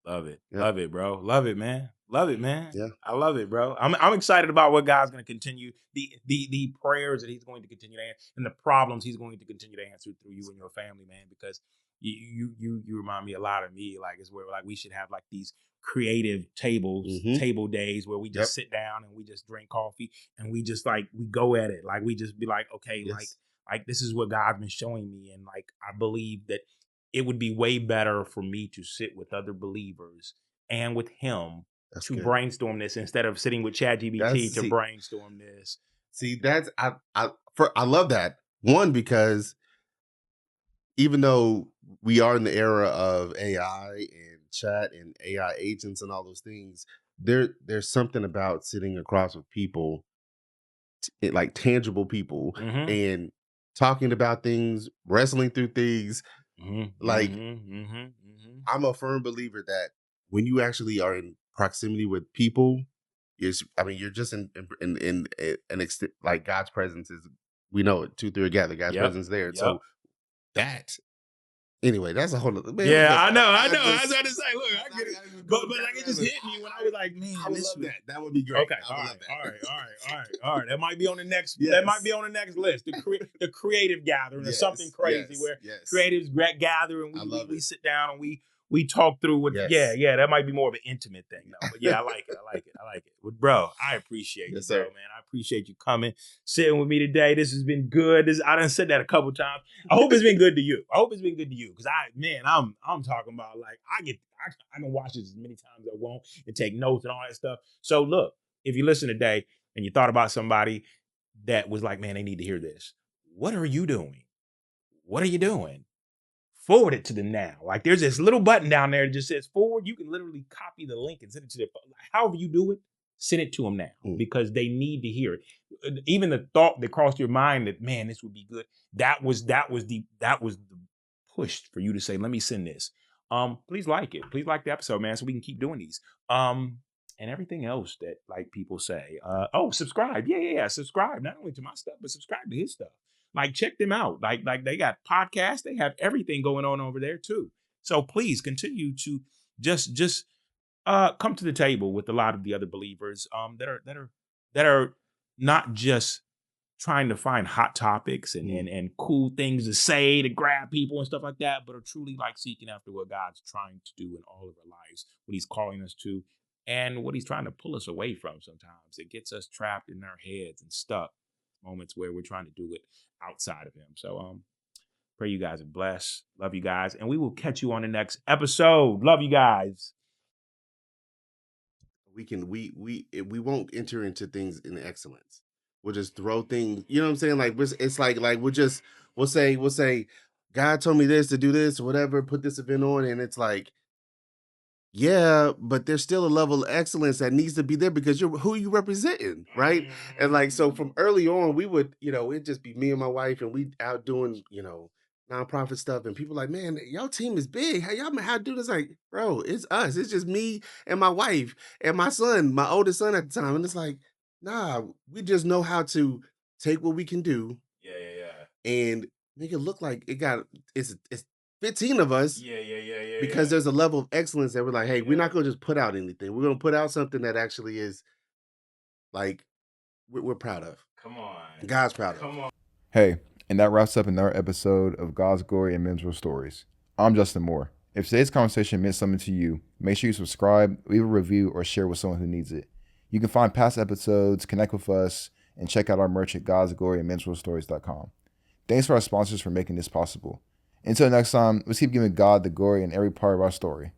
Love it. Yep. Love it, bro. Love it, man. Love it, man. Yeah. I love it, bro. I'm excited about what God's going to continue the prayers that He's going to continue to answer and the problems He's going to continue to answer through you and your family, man. Because you remind me a lot of me. Like it's where like we should have like these creative Mm-hmm. table days where we Yep. just sit down and we just drink coffee and we just like we go at it. Like we just be like, okay, Yes. like this is what God's been showing me, and like I believe that it would be way better for me to sit with other believers and with him That's to good. brainstorm this instead of sitting with ChatGPT That's to see brainstorm this. see that's I love that one because even though we are in the era of AI and chat and AI agents and all those things, there's something about sitting across with people, like tangible people, Mm-hmm. and talking about things, wrestling through things. Mm-hmm. Like Mm-hmm. Mm-hmm. I'm a firm believer that when you actually are in proximity with people, you're just in an extent like God's presence is. We know it, two, three together. God's Yep. presence there. Yep. So that anyway, that's a whole other man. Yeah, Look, I know, I I know. I was just about to say, look, I get it, I even but go down like it that just road. hit me when I was like, I man, would this love was that. That would be great. okay. I All would right, love all that. right, all right, all right, all right. That might be on the next. That might be Yes. on the next list. The creative gathering or something Yes. crazy Yes. where Yes. creatives gather and I we love we it. sit down and we talk through what. Yeah, Yes. yeah. That might be more of an intimate thing though. But yeah, I like it. I like it. I like it. But bro, I appreciate you, Yes, bro, sir. man. I appreciate you coming, sitting with me today. This has been good. I done said that a couple times. I hope it's been good to you. I hope it's been good to you because I'm talking about like I can watch this as many times as I want and take notes and all that stuff. So look, if you listen today and you thought about somebody that was like, man, they need to hear this. What are you doing? What are you doing? Forward it to them now. Like there's this little button down there that just says forward. You can literally copy the link and send it to their phone. However you do it, send it to them now Mm, because they need to hear it. Even the thought that crossed your mind that man, this would be good. That was the push for you to say, let me send this. Please like it. Please like the episode, man, so we can keep doing these. And everything else that like people say. Subscribe. Yeah. Subscribe not only to my stuff, but subscribe to his stuff. Like check them out. Like they got podcasts. They have everything going on over there too. So please continue to just come to the table with a lot of the other believers that are not just trying to find hot topics and cool things to say to grab people and stuff like that, but are truly like seeking after what God's trying to do in all of our lives, what he's calling us to, and what he's trying to pull us away from sometimes. It gets us trapped in our heads and stuck moments where we're trying to do it outside of him. So pray you guys are blessed. Love you guys. And we will catch you on the next episode. Love you guys. We won't enter into things in excellence. We'll just throw things, you know what I'm saying? Like it's like we'll say, God told me this to do this or whatever, put this event on, and it's like, yeah, but there's still a level of excellence that needs to be there because you're who you representing, right? And like so from early on, we would, it'd just be me and my wife, and we out doing, nonprofit stuff, and people like, man, y'all team is big. How y'all how do this? Like, bro, it's us. It's just me and my wife and my son, my oldest son at the time. And it's like, nah, we just know how to take what we can do and make it look like it's 15 of us because there's a level of excellence that we're like, hey, we're not gonna just put out anything. We're gonna put out something that actually is like we're proud of. Come on. God's proud of. Hey, and that wraps up another episode of God's Glory and Men's Stories. I'm Justin Moore. If today's conversation meant something to you, make sure you subscribe, leave a review, or share with someone who needs it. You can find past episodes, connect with us, and check out our merch at godsgloryandmenstrualstories.com. Thanks for our sponsors for making this possible. Until next time, let's keep giving God the glory in every part of our story.